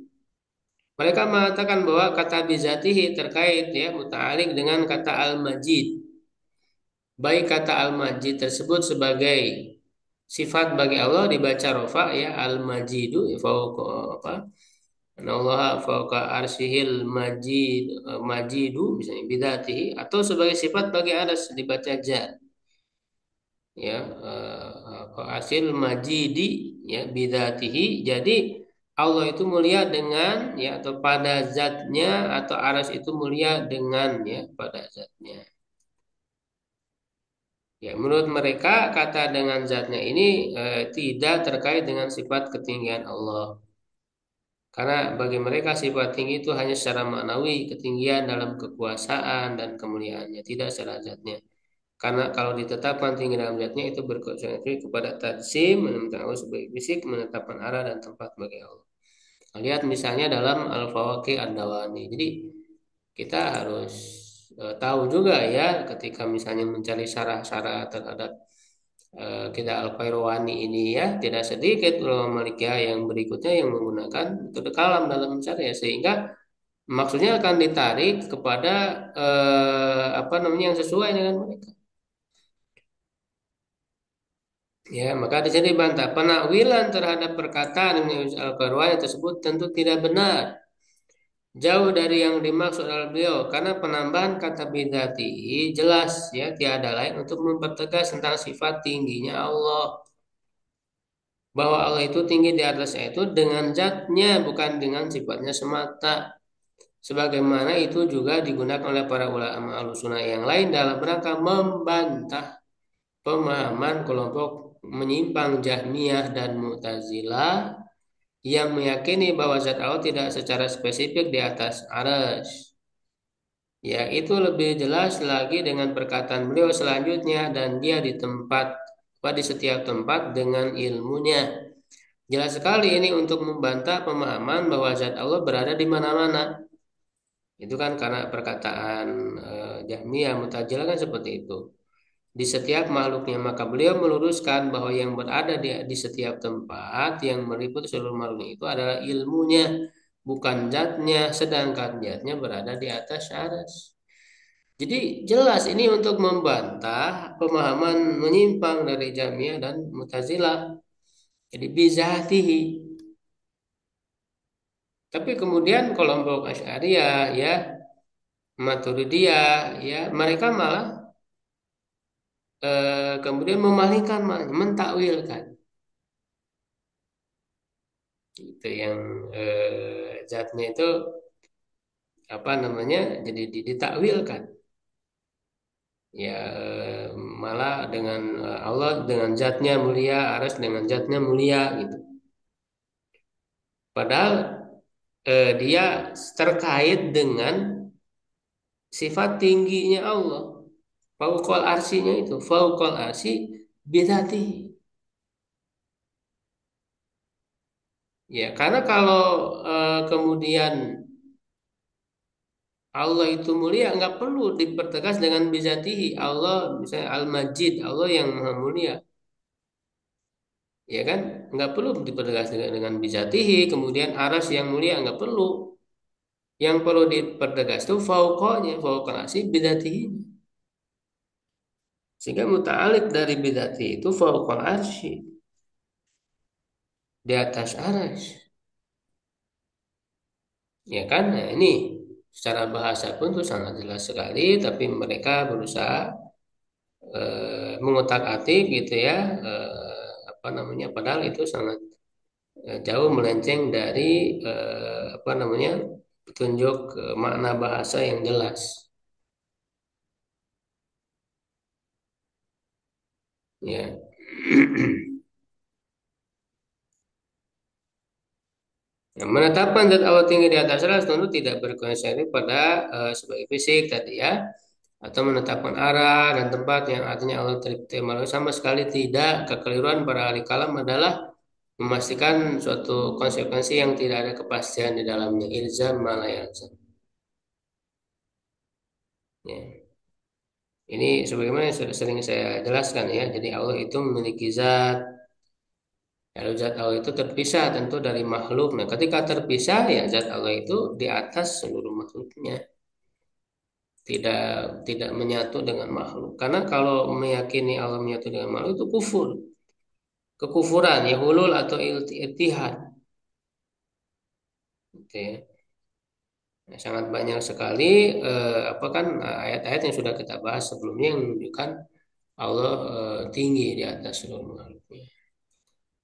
Mereka mengatakan bahwa kata bizatihi terkait ya muta'alik dengan kata al-majid. Baik kata al-majid tersebut sebagai sifat bagi Allah dibaca rofa ya al-majidu ya, fauqa apa Allah fauqa arsyihil majidu misalnya bidatihi atau sebagai sifat bagi aras dibaca ja ya asil majidi ya bidatihi jadi Allah itu mulia dengan ya atau pada zatnya atau aras itu mulia dengan ya pada zatnya. Ya, menurut mereka kata dengan zatnya ini tidak terkait dengan sifat ketinggian Allah. Karena bagi mereka sifat tinggi itu hanya secara maknawi, ketinggian dalam kekuasaan dan kemuliaannya, tidak secara zatnya. Karena kalau ditetapkan tinggi dalam zatnya itu berkonsentrasi kepada tajsim, menentukan Allah sebagai fisik, menetapkan arah dan tempat bagi Allah. Lihat misalnya dalam Al-Fawaqih Ad-Dawani. Jadi kita harus tahu juga ya ketika misalnya mencari syarah-syarah terhadap kita Al-Qayrawani ini ya tidak sedikit ulama Malikiyah yang berikutnya yang menggunakan metode kalam dalam mencari ya, sehingga maksudnya akan ditarik kepada apa namanya yang sesuai dengan mereka. Ya, maka di sini bantah penakwilan terhadap perkataan Ibnu Al-Qayrawani tersebut tentu tidak benar. Jauh dari yang dimaksud oleh beliau karena penambahan kata bidati jelas ya tiada lain untuk mempertegas tentang sifat tingginya Allah, bahwa Allah itu tinggi di atasnya itu dengan zatnya bukan dengan sifatnya semata, sebagaimana itu juga digunakan oleh para ulama Ahlussunnah yang lain dalam rangka membantah pemahaman kelompok menyimpang Jahmiyah dan Mu'tazilah yang meyakini bahwa zat Allah tidak secara spesifik di atas arsy. Ya, itu lebih jelas lagi dengan perkataan beliau selanjutnya dan dia di tempat di setiap tempat dengan ilmunya. Jelas sekali ini untuk membantah pemahaman bahwa zat Allah berada di mana-mana. Itu kan karena perkataan Jahmiyah Mu'tazilah kan seperti itu. Di setiap makhluknya maka beliau meluruskan bahwa yang berada di setiap tempat yang meliputi seluruh makhluknya itu adalah ilmunya, bukan zatnya, sedangkan zatnya berada di atas aras. Jadi jelas ini untuk membantah pemahaman menyimpang dari Jahmiyah dan Mu'tazilah. Jadi bizatihi. Tapi kemudian kelompok Asy'ariyah ya, Maturidiyah ya, mereka malah kemudian memalingkan, mentakwilkan. Itu yang zatnya itu apa namanya? Jadi ditakwilkan. Ya malah dengan Allah dengan zatnya mulia, aras dengan zatnya mulia gitu. Padahal dia terkait dengan sifat tingginya Allah. Fauqal arsinya itu, fauqal arsi bidati. Ya, karena kalau kemudian Allah itu mulia, nggak perlu dipertegas dengan bizatihi. Allah misalnya Al-Majid, Allah yang maha mulia. Ya kan? Nggak perlu dipertegas dengan bizatihi. Kemudian aras yang mulia, nggak perlu. Yang perlu dipertegas itu fauqanya, fauqal arsi bidatihi. Sehingga muta'alib dari bidati itu fauqal arsy, di atas aras. Ya kan? Nah, ini secara bahasa pun itu sangat jelas sekali, tapi mereka berusaha mengutak-atik gitu ya, apa namanya? Padahal itu sangat jauh melenceng dari apa namanya? Petunjuk makna bahasa yang jelas. Ya. Nah, menetapkan zat Allah tinggi di atas aras tentu tidak berkonsekuensi pada sebagai fisik tadi ya, atau menetapkan arah dan tempat yang artinya Allah terima sama sekali tidak. Kekeliruan para ahli kalam adalah memastikan suatu konsekuensi yang tidak ada kepastian di dalamnya, ilzam malayalzam. Ya. Ini sebagaimana yang sudah sering saya jelaskan ya. Jadi Allah itu memiliki zat. Lalu zat Allah itu terpisah tentu dari makhluk. Nah, ketika terpisah ya zat Allah itu di atas seluruh makhluknya. Tidak tidak menyatu dengan makhluk. Karena kalau meyakini Allah menyatu dengan makhluk itu kufur. Kekufuran ya hulul atau iltihad. Gitu ya. Nah, sangat banyak sekali apa kan ayat-ayat yang sudah kita bahas sebelumnya yang menunjukkan Allah tinggi di atas seluruh makhluknya.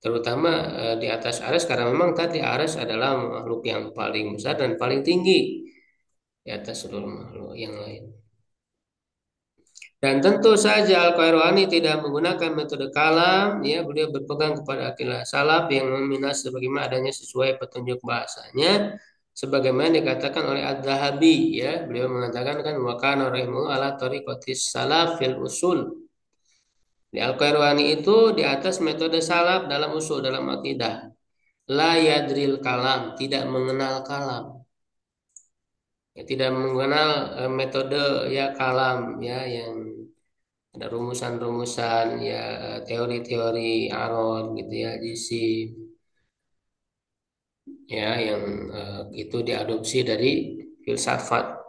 terutama di atas arsy karena memang tadi arsy adalah makhluk yang paling besar dan paling tinggi di atas seluruh makhluk yang lain. Dan tentu saja Al-Qairwani tidak menggunakan metode kalam, ya beliau berpegang kepada akidah salaf yang meminas sebagaimana adanya sesuai petunjuk bahasanya, sebagaimana dikatakan oleh Ad-Dhahabi, ya beliau mengatakan kan wa kana rahimahu ala tariqatis salaf fil usul. Di Al-Qairwani itu di atas metode salaf dalam usul dalam akidah. La yadril kalam, tidak mengenal kalam. Ya, tidak mengenal metode ya kalam ya yang ada rumusan-rumusan ya teori-teori Aron gitu ya jisim ya yang itu diadopsi dari filsafat.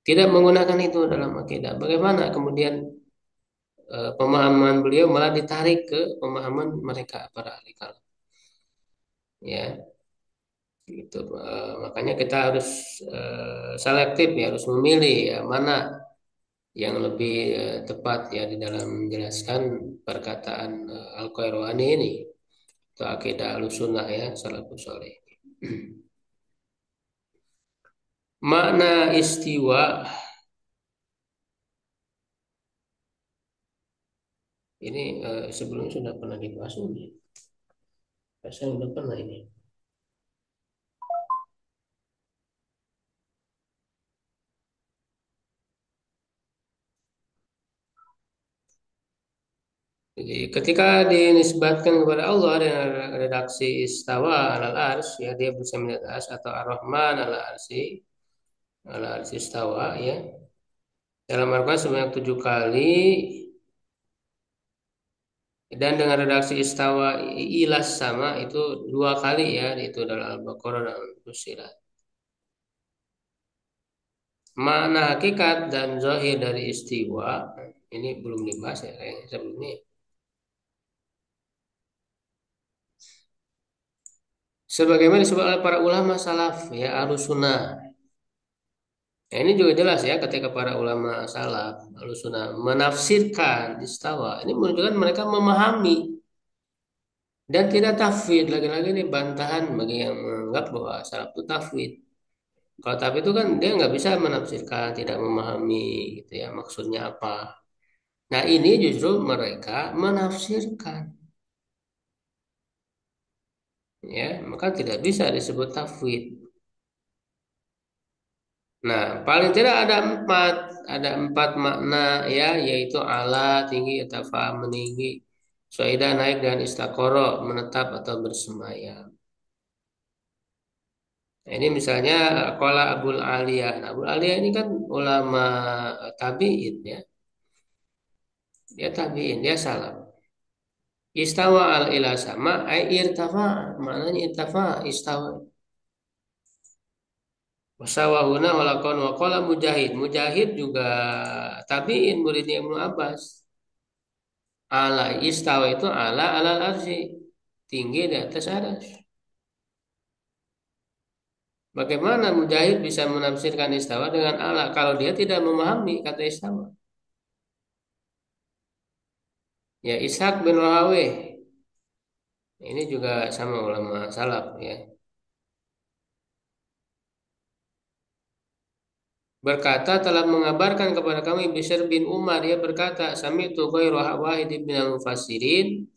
Tidak menggunakan itu dalam akidah. Bagaimana kemudian pemahaman beliau malah ditarik ke pemahaman mereka para ahli kalam. Ya, gitu. Makanya kita harus selektif ya, harus memilih ya mana yang lebih tepat ya di dalam menjelaskan perkataan Al-Qairwani ini atau akidah Ahlussunnah ya salafus saleh. Makna istiwa ini sebelumnya sudah pernah dibahas ini. Saya sudah pernah ini. Jadi ketika dinisbatkan kepada Allah dengan redaksi istawa alal ars ya dia bisa melihat ars atau ar-Rahman ala arsy istawa ya dalam Al-Quran sebanyak 7 kali dan dengan redaksi istawa ilas sama itu 2 kali ya itu dalam Al-Baqarah dan Fussilat. Makna hakikat dan zahir dari istiwa ini belum dibahas ya kayaknya sebelumnya. Sebagaimana disebut oleh para ulama salaf ya Ahlussunnah. Ya, ini juga jelas ya ketika para ulama salaf Ahlussunnah menafsirkan istawa. Ini menunjukkan mereka memahami dan tidak tafwid. Lagi-lagi ini bantahan bagi yang menganggap bahwa salaf itu tafwid. Kalau tafwid itu kan dia nggak bisa menafsirkan, tidak memahami gitu ya maksudnya apa. Nah ini justru mereka menafsirkan, ya maka tidak bisa disebut tafwid. Nah paling tidak ada empat makna ya yaitu ala tinggi tafa meninggi, soida naik dan istakoro menetap atau bersemayam. Nah, ini misalnya Qala Abul Aliyah. Nah, Abul Aliyah ini kan ulama tabi'in ya. Dia tabi'in, dia salaf. Istawa al ila sama ay irtafa. Maknanya irtafa, istawa. Wasawahuna walakon wa qala Mujahid. Mujahid juga tabi'in muridnya Ibnu Abbas. Ala istawa itu ala alal arsy. Tinggi di atas aras. Bagaimana Mujahid bisa menafsirkan istawa dengan ala kalau dia tidak memahami kata istawa? Ya Ishaq bin Rahawih ini juga sama ulama salaf ya. Berkata telah mengabarkan kepada kami Bishr bin Umar dia berkata sami'tu ghairu wahid bin al-mufassirin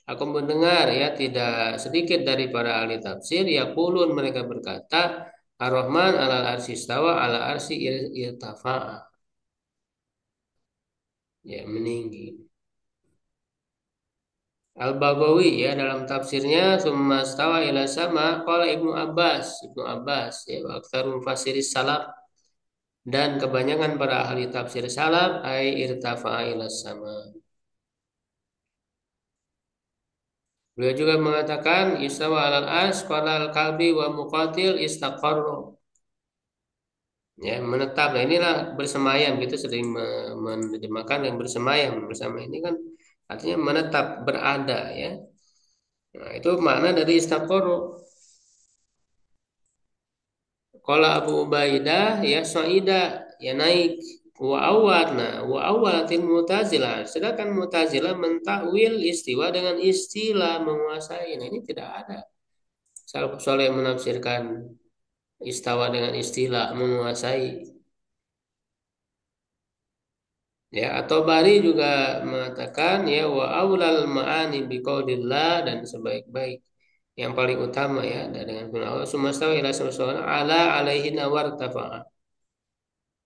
aku mendengar ya tidak sedikit dari para ahli tafsir yaqulun mereka berkata Ar-Rahman alal arsy istawa ala arsy irtafa'a ya meninggi. Al-Baghawi ya dalam tafsirnya summa stawa ila sama qala Ibnu Abbas ya wa aktsarul mufassiris salaf dan kebanyakan para ahli tafsir salaf ai irtafa'a ila sama. Beliau juga mengatakan istawa alal ars qala al-kalbi wa muqatil istaqarra. Ya, menetap. Nah, inilah bersemayam kita sering menerjemahkan yang bersemayam bersama ini kan artinya menetap berada ya. Nah, itu makna dari istaqarra. Qala Abu Ubaidah ya saida ya naik. wa awal, nah wa awalatil Mu'tazilah. Sedangkan Mu'tazilah mentakwil istiwa dengan istilah menguasai. Nah, ini tidak ada. Salafus Saleh menafsirkan istawa dengan istilah menguasai. Ya, atau Bari juga mengatakan ya wa aulal ma'ani biqaulillah, dan sebaik-baik yang paling utama ya dan dengan firman Allah sumastawa ila samawati ala alaihi nawar tafa'a,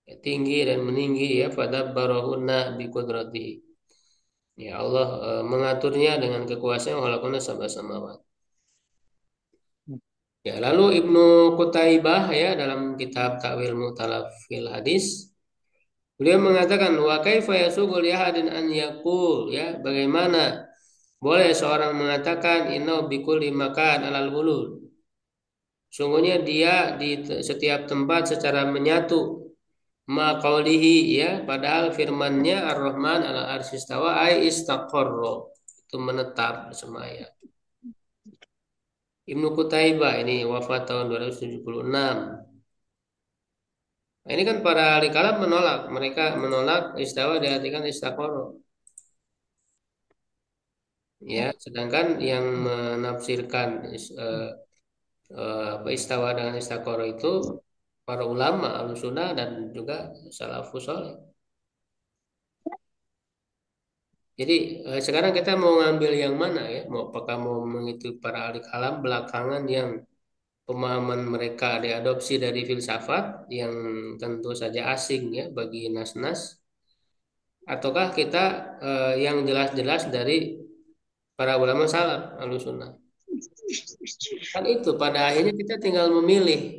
ya, tinggi dan meninggi ya pada barahunna bi qudratihi. Ya Allah mengaturnya dengan kekuasaan walaupun sab'a samawat. Ya, lalu Ibnu Qutaibah ya dalam kitab Ta'wil Mu'talafil Hadis, beliau mengatakan wa kaifa yasugul yahadin an yaqul, ya bagaimana boleh seorang mengatakan inna bikulli makan alal bulul. Sungguhnya dia di setiap tempat secara menyatu ma qaulihi, ya padahal firman-Nya Ar-Rahman ala arsistawa ay istaqarra, itu menetap bersemaya. Ibnu Qutaibah ini wafat tahun 276. Nah, ini kan para ahli kalam menolak, mereka menolak istawa diartikan istaqarra. Ya, sedangkan yang menafsirkan apa istawa dengan istaqoroh itu para ulama Ahlussunnah dan juga salafus saleh. Jadi sekarang kita mau ngambil yang mana ya? Mau apakah mau mengikuti para ahli kalam belakangan yang pemahaman mereka diadopsi dari filsafat yang tentu saja asing ya bagi nas-nas, ataukah kita yang jelas-jelas dari para ulama salaf Ahlussunnah? Kan itu pada akhirnya kita tinggal memilih.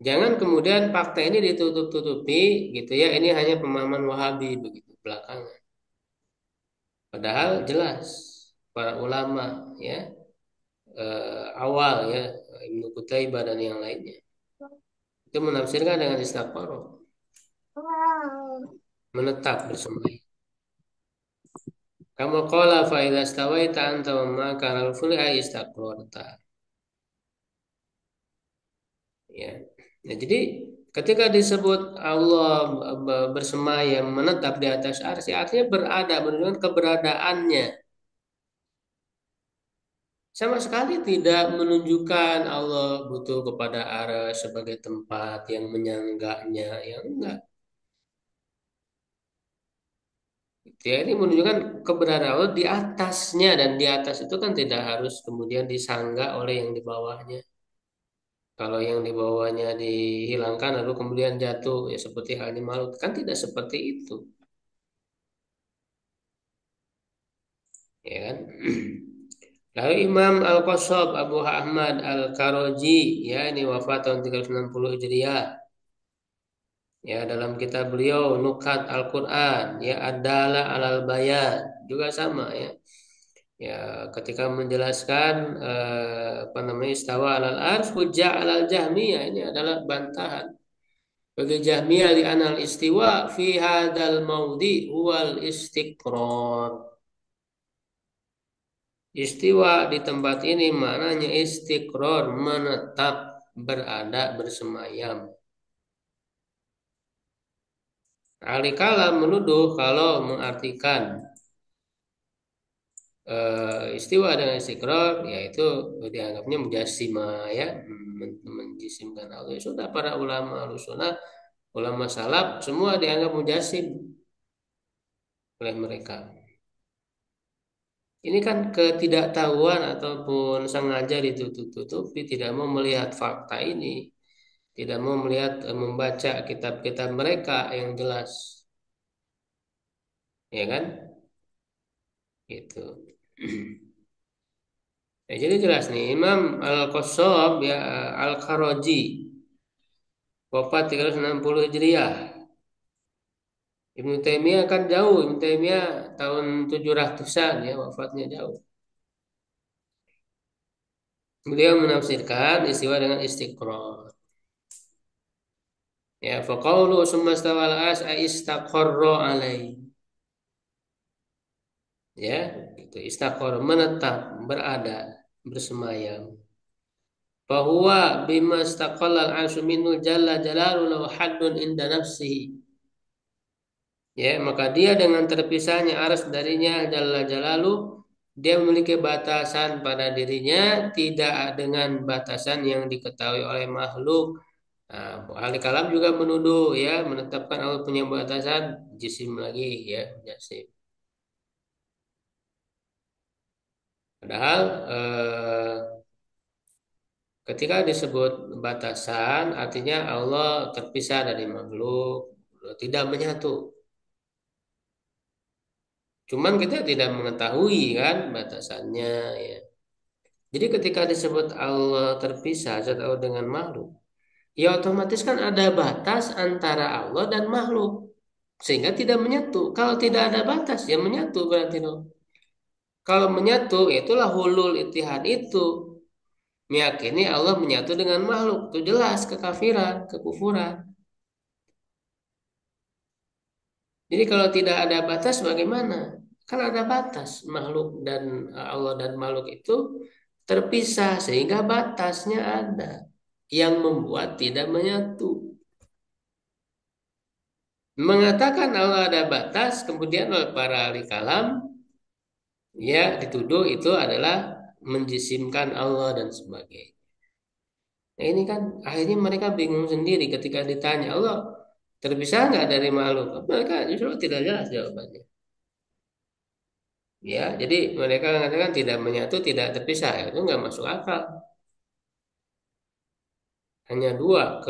Jangan kemudian fakta ini ditutup-tutupi gitu ya. Ini hanya pemahaman Wahabi begitu belakangan. Padahal jelas para ulama ya awal ya Ibnu Qutaibah dan yang lainnya itu menafsirkan dengan istaqoroh, menetap bersemai. Kamu qala fa idza stawaita anta wa ma kana al-fulk ay istaqrarta. Ya. Nah, jadi ketika disebut Allah bersemayam menetap di atas arsy, artinya berada, menunjukkan keberadaannya. Sama sekali tidak menunjukkan Allah butuh kepada arsy sebagai tempat yang menyanggahnya, yang enggak. Ya, ini menunjukkan keberadaan Allah di atasnya, dan di atas itu kan tidak harus kemudian disanggah oleh yang di bawahnya. Kalau yang di bawahnya dihilangkan lalu kemudian jatuh ya seperti halnya makhluk, kan tidak seperti itu, ya kan? Lalu Imam Al-Qashab Abu Ahmad Al-Karaji ya ini wafat tahun 360 Hijriah. Ya dalam kitab beliau Nukat Al-Quran ya Adalah Alal Bayan juga sama ya. Ya ketika menjelaskan apa namanya istawa alal ars hujjah alal jahmiyah, ini adalah bantahan bagi Jahmiyah di anal istiwa fi hadal maudi wal istiqrar. Istiwa di tempat ini maknanya istiqrar, menetap, berada, bersemayam. Ahli kalam menuduh kalau mengartikan istiwa dengan istiqrar yaitu dianggapnya mujasima ya, menjisimkan Allah. Ya sudah, para ulama Ahlussunnah, ulama salaf semua dianggap mujasim oleh mereka. Ini kan ketidaktahuan ataupun sengaja ditutup-tutupi, tidak mau melihat fakta ini, tidak mau melihat membaca kitab-kitab mereka yang jelas, ya kan? Gitu. Ya, jadi jelas nih Imam Al-Qashab ya Al-Karaji wafat 360 Hijriah. Ibnu Taimiyah kan jauh, Ibnu Taimiyah tahun 700-an ya wafatnya jauh. Beliau menafsirkan istiwa dengan istiqrar. Ya, faqaulu summa stawal as istaqarra alai. Ya, itu istaqarra menetap, berada, bersemayam. Fahuwa bima istaqalla al-'arsyu minhu jalla jalaluhu lahu haddun inda nafsihi. Ya, maka dia dengan terpisahnya aras darinya jalla jalalu, dia memiliki batasan pada dirinya tidak dengan batasan yang diketahui oleh makhluk. Nah, ahli kalam juga menuduh ya, menetapkan Allah punya batasan jisim lagi ya, jisim. Padahal ketika disebut batasan artinya Allah terpisah dari makhluk, tidak menyatu. Cuman kita tidak mengetahui kan batasannya ya. Jadi ketika disebut Allah terpisah zat Allah dengan makhluk, ya otomatis kan ada batas antara Allah dan makhluk sehingga tidak menyatu. Kalau tidak ada batas ya menyatu berarti dong. Kalau menyatu itulah hulul ittihad itu. Meyakini Allah menyatu dengan makhluk itu jelas kekafiran, kekufuran. Jadi kalau tidak ada batas bagaimana? Kan ada batas makhluk dan Allah dan makhluk itu terpisah sehingga batasnya ada yang membuat tidak menyatu. Mengatakan Allah ada batas kemudian oleh para ahli kalam ya dituduh itu adalah menjisimkan Allah dan sebagainya. Nah, ini kan akhirnya mereka bingung sendiri ketika ditanya Allah terpisah nggak dari makhluk? Mereka justru tidak jelas jawabannya. Ya, jadi mereka mengatakan tidak menyatu, tidak terpisah. Itu nggak masuk akal. Hanya dua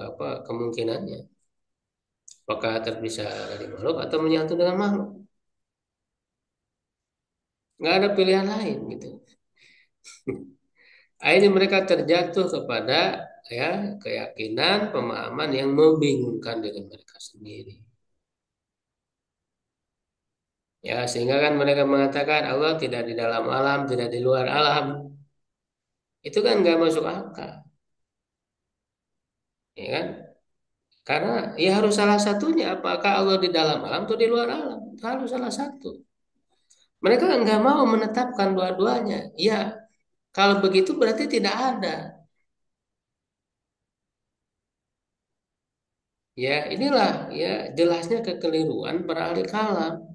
apa kemungkinannya. Apakah terpisah dari makhluk atau menyatu dengan makhluk? Nggak ada pilihan lain gitu. Akhirnya mereka terjatuh kepada ya keyakinan, pemahaman yang membingungkan diri mereka sendiri. Ya, sehingga kan mereka mengatakan Allah tidak di dalam alam, tidak di luar alam. Itu kan nggak masuk akal, ya kan? Karena ya harus salah satunya. Apakah Allah di dalam alam atau di luar alam? Harus salah satu. Mereka nggak mau menetapkan dua-duanya. Ya, kalau begitu berarti tidak ada. Ya, inilah ya jelasnya kekeliruan para ahli kalam.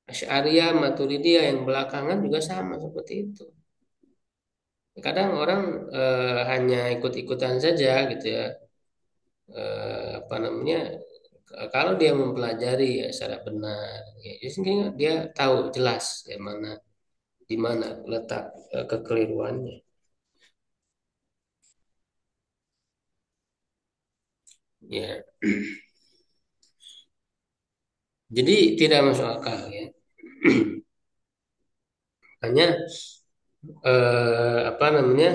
Asy'ariyah, Maturidiyah yang belakangan juga sama seperti itu. Kadang orang hanya ikut-ikutan saja gitu ya. Apa namanya? Kalau dia mempelajari ya secara benar, ya, sehingga dia tahu jelas ya di mana letak kekeliruannya. Ya, jadi tidak masuk akal ya. Hanya apa namanya?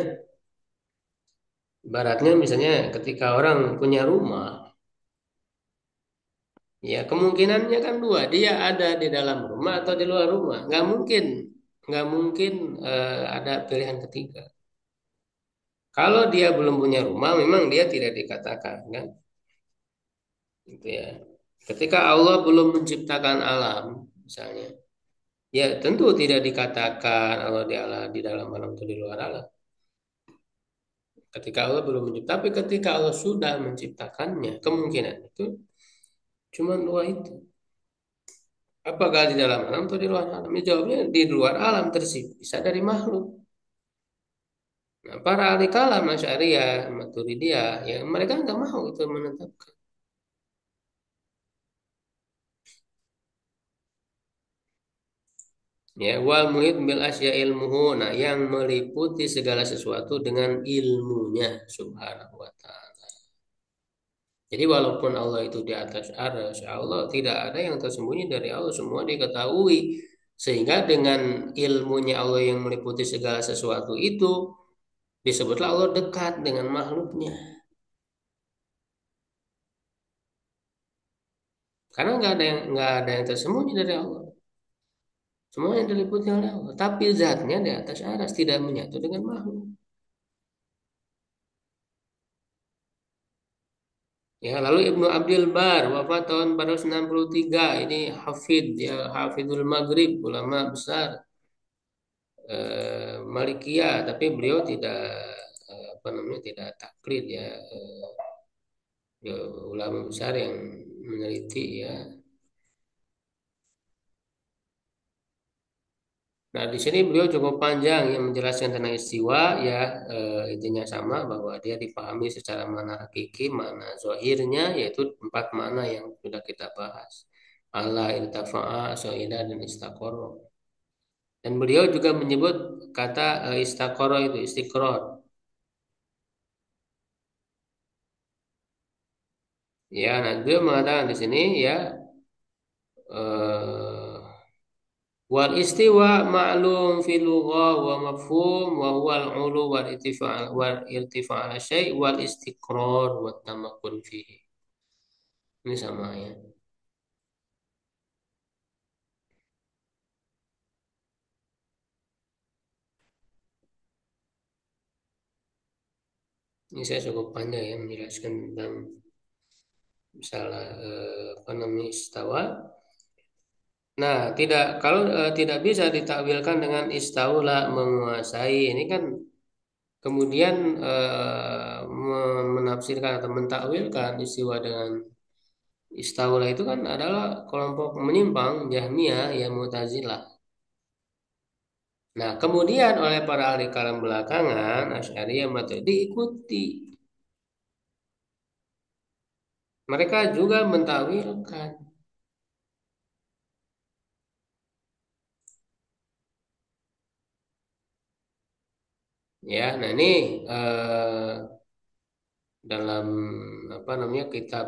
Baratnya misalnya ketika orang punya rumah, ya kemungkinannya kan dua, dia ada di dalam rumah atau di luar rumah. Nggak mungkin ada pilihan ketiga. Kalau dia belum punya rumah, memang dia tidak dikatakan kan, gitu ya. Ketika Allah belum menciptakan alam, misalnya, ya tentu tidak dikatakan Allah di dalam alam atau di luar alam. Ketika Allah belum mencipta, tapi ketika Allah sudah menciptakannya, kemungkinan itu cuma dua itu. Apakah di dalam alam atau di luar alam? Ya, jawabnya di luar alam terpisah dari makhluk. Nah, para ahli kalam Asy'ariyah, Maturidiyah, ya mereka nggak mau itu menetapkan. Ya, wal muhit bil asya ilmuhu. Nah, yang meliputi segala sesuatu dengan ilmunya subhanahu wa ta'ala. Jadi walaupun Allah itu di atas arsy Allah tidak ada yang tersembunyi dari Allah, semua diketahui. Sehingga dengan ilmunya Allah yang meliputi segala sesuatu itu disebutlah Allah dekat dengan makhluknya. Karena nggak ada yang tersembunyi dari Allah. Semua yang diliputi oleh Allah. Tapi zatnya di atas aras tidak menyatu dengan makhluk. Ya, lalu Ibnu Abdul Bar wafat tahun 463. Ini hafid ya, hafidul Maghrib, ulama besar Malikiyah, tapi beliau tidak apa namanya tidak taklid ya, ya ulama besar yang meneliti ya. Nah, di sini beliau cukup panjang yang menjelaskan tentang istiwa ya, intinya sama bahwa dia dipahami secara mana hakiki, mana zahirnya, yaitu empat makna yang sudah kita bahas. Allah, irtafa'a, so'ida, dan istaqorra. Dan beliau juga menyebut kata istaqorra itu istiqror. Ya, nah beliau mengatakan di sini ya, eh, wal istiwa ma'lum fil lughah wa mafhum wa huwa al-ulu wal irtifa' ala syai' wal istiqrar wa tamakkun fihi. Ini sama ya. Ini saya cukup panjang ya menjelaskan tentang misalnya apa namanya istawa. Nah, kalau tidak bisa ditakwilkan dengan istaula menguasai. Ini kan kemudian menafsirkan atau mentakwilkan istiwa dengan istaula itu kan adalah kelompok menyimpang Jahmiyah yang Mu'tazilah. Nah, kemudian oleh para ahli kalam belakangan Asy'ariyah Maturidi diikuti. Mereka juga mentakwilkan. Ya, nah ini dalam apa namanya kitab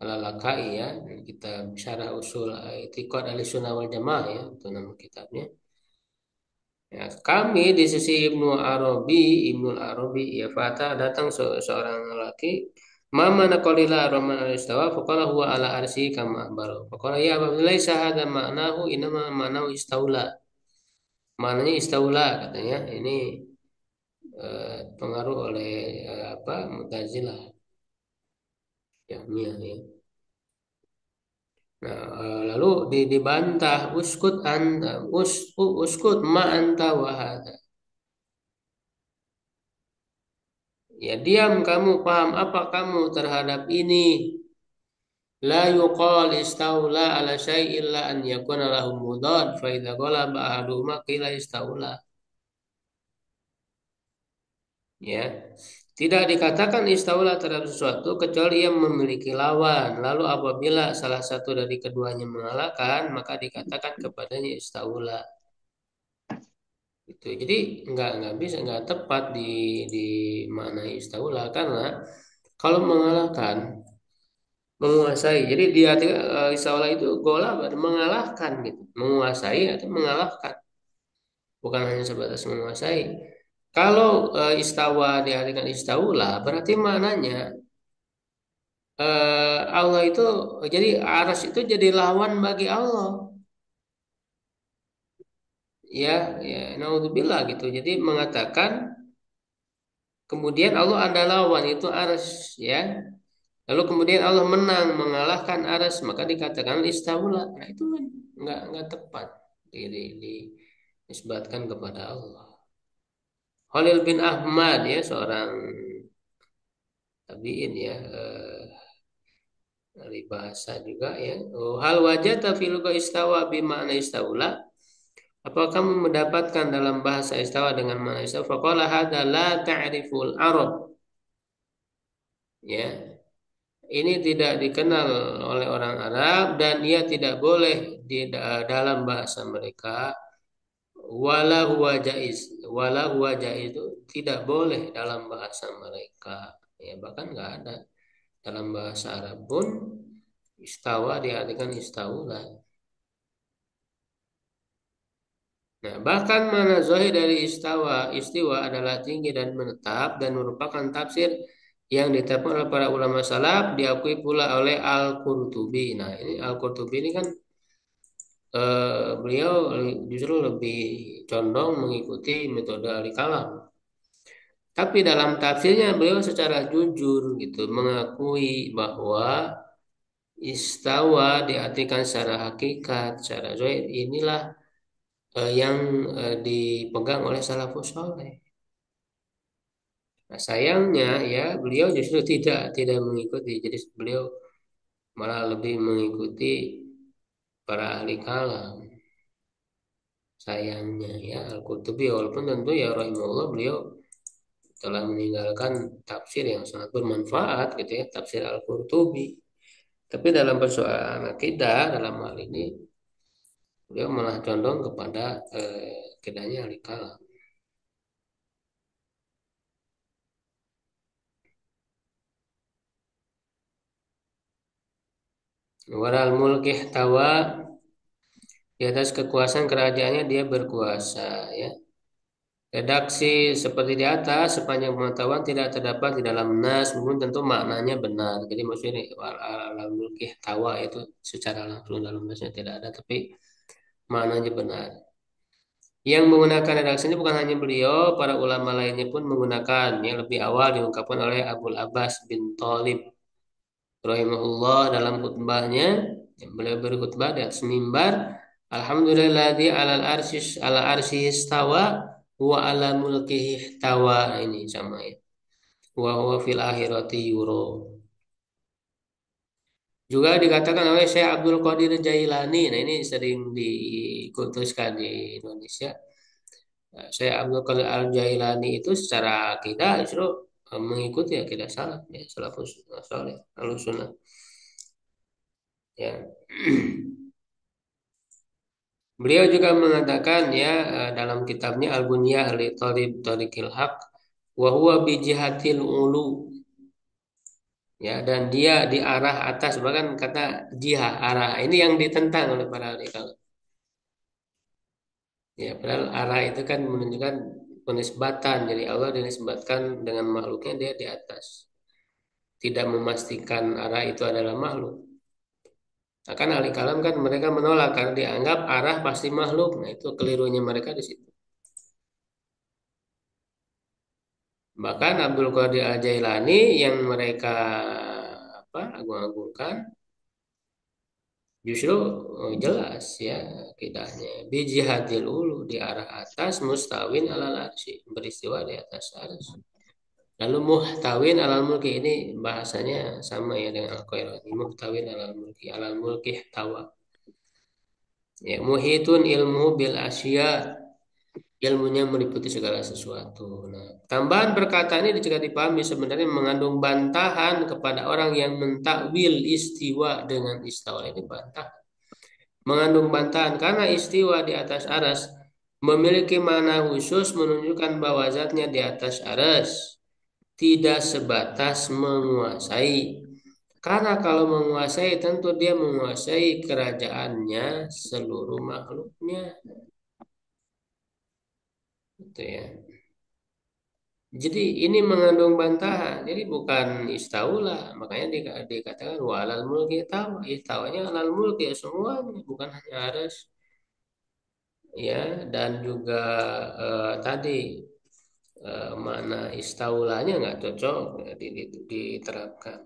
Al-Lalakai ya, kitab Syarah Usul I'tiqad Ahlussunnah wal Jamaah ya, itu nama kitabnya. Ya, kami di sisi Ibnu Arabi, ya Fata datang seorang lelaki, Mama naqalila Rahman al-istawa, faqala huwa ala arsi kama baru. Faqala ya Abdullah sahada maknahu inama maknahu istaula. Maknanya istaula katanya. Ini pengaruh oleh apa Mu'tazilah, Jahmiyah ya. Nah, lalu dibantah uskut anta uskut ma anta wahada. Ya diam kamu, paham apa kamu terhadap ini? La yuqal istaula ala syai' illa an yakuna lahu mudad fa idza qala ba'duhuma qila istaula. Ya. Tidak dikatakan istaula terhadap sesuatu kecuali yang memiliki lawan. Lalu apabila salah satu dari keduanya mengalahkan, maka dikatakan kepadanya istaula. Itu. Jadi nggak bisa nggak tepat di makna istaula karena kalau mengalahkan menguasai. Jadi dia istaula itu gola mengalahkan gitu, menguasai atau mengalahkan, bukan hanya sebatas menguasai. Kalau istawa diartikan istaula berarti maknanya Allah itu jadi aras itu jadi lawan bagi Allah. Ya, ya, naudzubillah gitu. Jadi mengatakan kemudian Allah ada lawan itu aras ya. Lalu kemudian Allah menang mengalahkan aras maka dikatakan istaula. Nah itu kan nggak tepat disebutkan kepada Allah. Khalil bin Ahmad ya seorang tabiin ya, ahli bahasa juga ya. Oh, hal wajata fil istawa bima'na istaula. Apakah kamu mendapatkan dalam bahasa istawa dengan makna istawa? Faqala hadza la ta'riful Arab. Ya, ini tidak dikenal oleh orang Arab dan ia tidak boleh dalam bahasa mereka. Wala huwa jaiz. Wala huwa jaiz itu tidak boleh dalam bahasa mereka. Ya, bahkan nggak ada dalam bahasa Arab pun istawa diartikan istaula. Nah, bahkan mana zahir dari istiwa adalah tinggi dan menetap dan merupakan tafsir yang ditetapkan oleh para ulama salaf diakui pula oleh Al-Qurtubi. Nah, ini Al-Qurtubi ini kan beliau justru lebih condong mengikuti metode al-kalam. Tapi dalam tafsirnya beliau secara jujur gitu mengakui bahwa istawa diartikan secara hakikat, secara zahir inilah yang dipegang oleh salafus saleh. Nah, sayangnya ya beliau justru tidak mengikuti. Jadi beliau malah lebih mengikuti para ahli kalam. Sayangnya ya Al-Qurtubi walaupun tentu ya rahimahullah beliau telah meninggalkan tafsir yang sangat bermanfaat gitu ya, tafsir Al-Qurtubi. Tapi dalam persoalan akidah dalam hal ini beliau malah condong kepada akidahnya ahli kalam. Waral mulkih tawa di atas kekuasaan kerajaannya dia berkuasa ya. Redaksi seperti di atas sepanjang pengetahuan tidak terdapat di dalam nas, namun tentu maknanya benar. Jadi maksudnya ini alam mulkih tawa itu secara langsung dalam nasnya tidak ada, tapi maknanya benar. Yang menggunakan redaksi ini bukan hanya beliau, para ulama lainnya pun menggunakan. Yang lebih awal diungkapkan oleh Abul Abbas bin Thalib rahimahullah dalam khutbahnya. Yang beliau berkhutbah di atas mimbar. Alhamdulilladzi ala arsy istawa wa ala mulkihi ihtawa. Nah, ini sama ya. Wa huwa fil akhirati yuro. Juga dikatakan oleh Syekh Abdul Qadir Jailani. Nah, ini sering dikutuskan di Indonesia. Saya Abdul Qadir Al Jailani itu secara akidah justru mengikuti akidah salaf ya salafus saleh alusunah ya. Beliau juga mengatakan ya dalam kitabnya Al Bunyah li Talib Tariqil Haq wa huwa bi jihatil ulu ya, dan dia di arah atas, bahkan kata jihah arah ini yang ditentang oleh para ahli kalam ya, padahal arah itu kan menunjukkan penisbatan, jadi Allah dinisbatkan dengan makhluknya dia di atas, tidak memastikan arah itu adalah makhluk. Akan ahli kalam kan mereka menolak karena dianggap arah pasti makhluk. Nah, itu kelirunya mereka di situ. Bahkan Abdul Qadir Al-Jailani yang mereka agung-agungkan justru jelas ya akidahnya bijihadil ulu, di arah atas, mustawin alal arsy, beristiwa di atas arsy. Lalu muhtawin alal mulki, ini bahasanya sama ya dengan Al-Qairani, muhtawin alal mulki tawa. Ya, muhitun ilmu bil asya, ilmunya meliputi segala sesuatu. Nah, tambahan perkataan ini jika dipahami sebenarnya mengandung bantahan kepada orang yang mentakwil istiwa dengan istawa, ini bantah. Mengandung bantahan karena istiwa di atas aras memiliki makna khusus menunjukkan bahwa zatnya di atas aras tidak sebatas menguasai. Karena kalau menguasai tentu dia menguasai kerajaannya seluruh makhluknya. Gitu ya. Jadi ini mengandung bantahan. Jadi bukan istaula, makanya dikatakan walal mulki tawa. Istawanya alal mulki semuanya, bukan hanya aras ya, dan juga tadi makna istaulanya nggak cocok ya, diterapkan.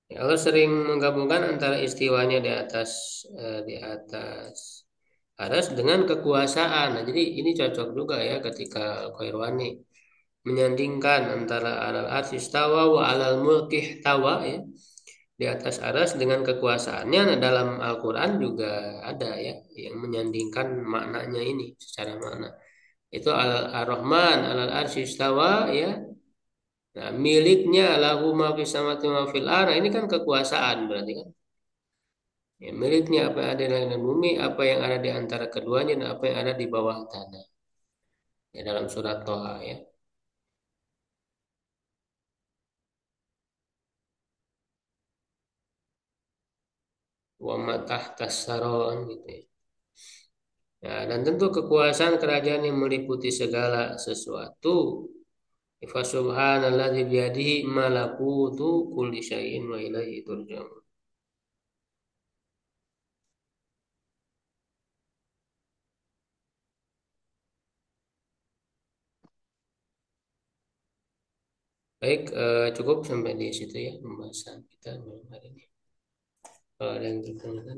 Ya, Allah sering menggabungkan antara istiwanya di atas aras dengan kekuasaan. Nah, jadi ini cocok juga ya ketika Al-Qairwani menyandingkan antara alal arsy istawa wa alal mulki tawa ya, di atas aras dengan kekuasaannya. Nah, dalam Al-Qur'an juga ada ya yang menyandingkan maknanya ini secara makna. Itu Ar-Rahman alal arsy istawa ya. Nah, miliknya lahu ma fis samawati wa fil ardh. Ini kan kekuasaan berarti kan. Ya, miliknya apa yang ada di langit dan bumi, apa yang ada di antara keduanya dan apa yang ada di bawah tanah. Ya, dalam surat Toha ya. Wa ma tahtas saron gitu ya. Ya, dan tentu kekuasaan kerajaan yang meliputi segala sesuatu. Fa subhanalladzi biyadihi malakutu kulli syai'in wa ilaihi turja'un. Baik, cukup sampai di situ ya pembahasan kita malam hari ini. Kalau ada yang bertanya,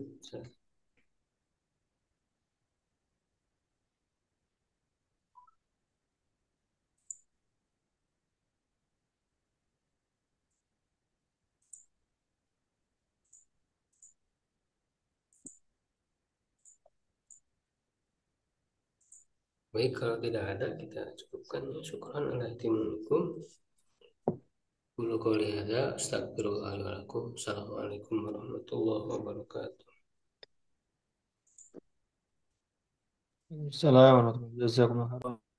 Baik, kalau tidak ada kita cukupkan ya. Syukran ala itimunikum. Qulu qouli hadza astaghfirullah li wa lakum. Assalamualaikum warahmatullahi wabarakatuh. Assalamualaikum warahmatullahi wabarakatuh. Jazakumullah khairan.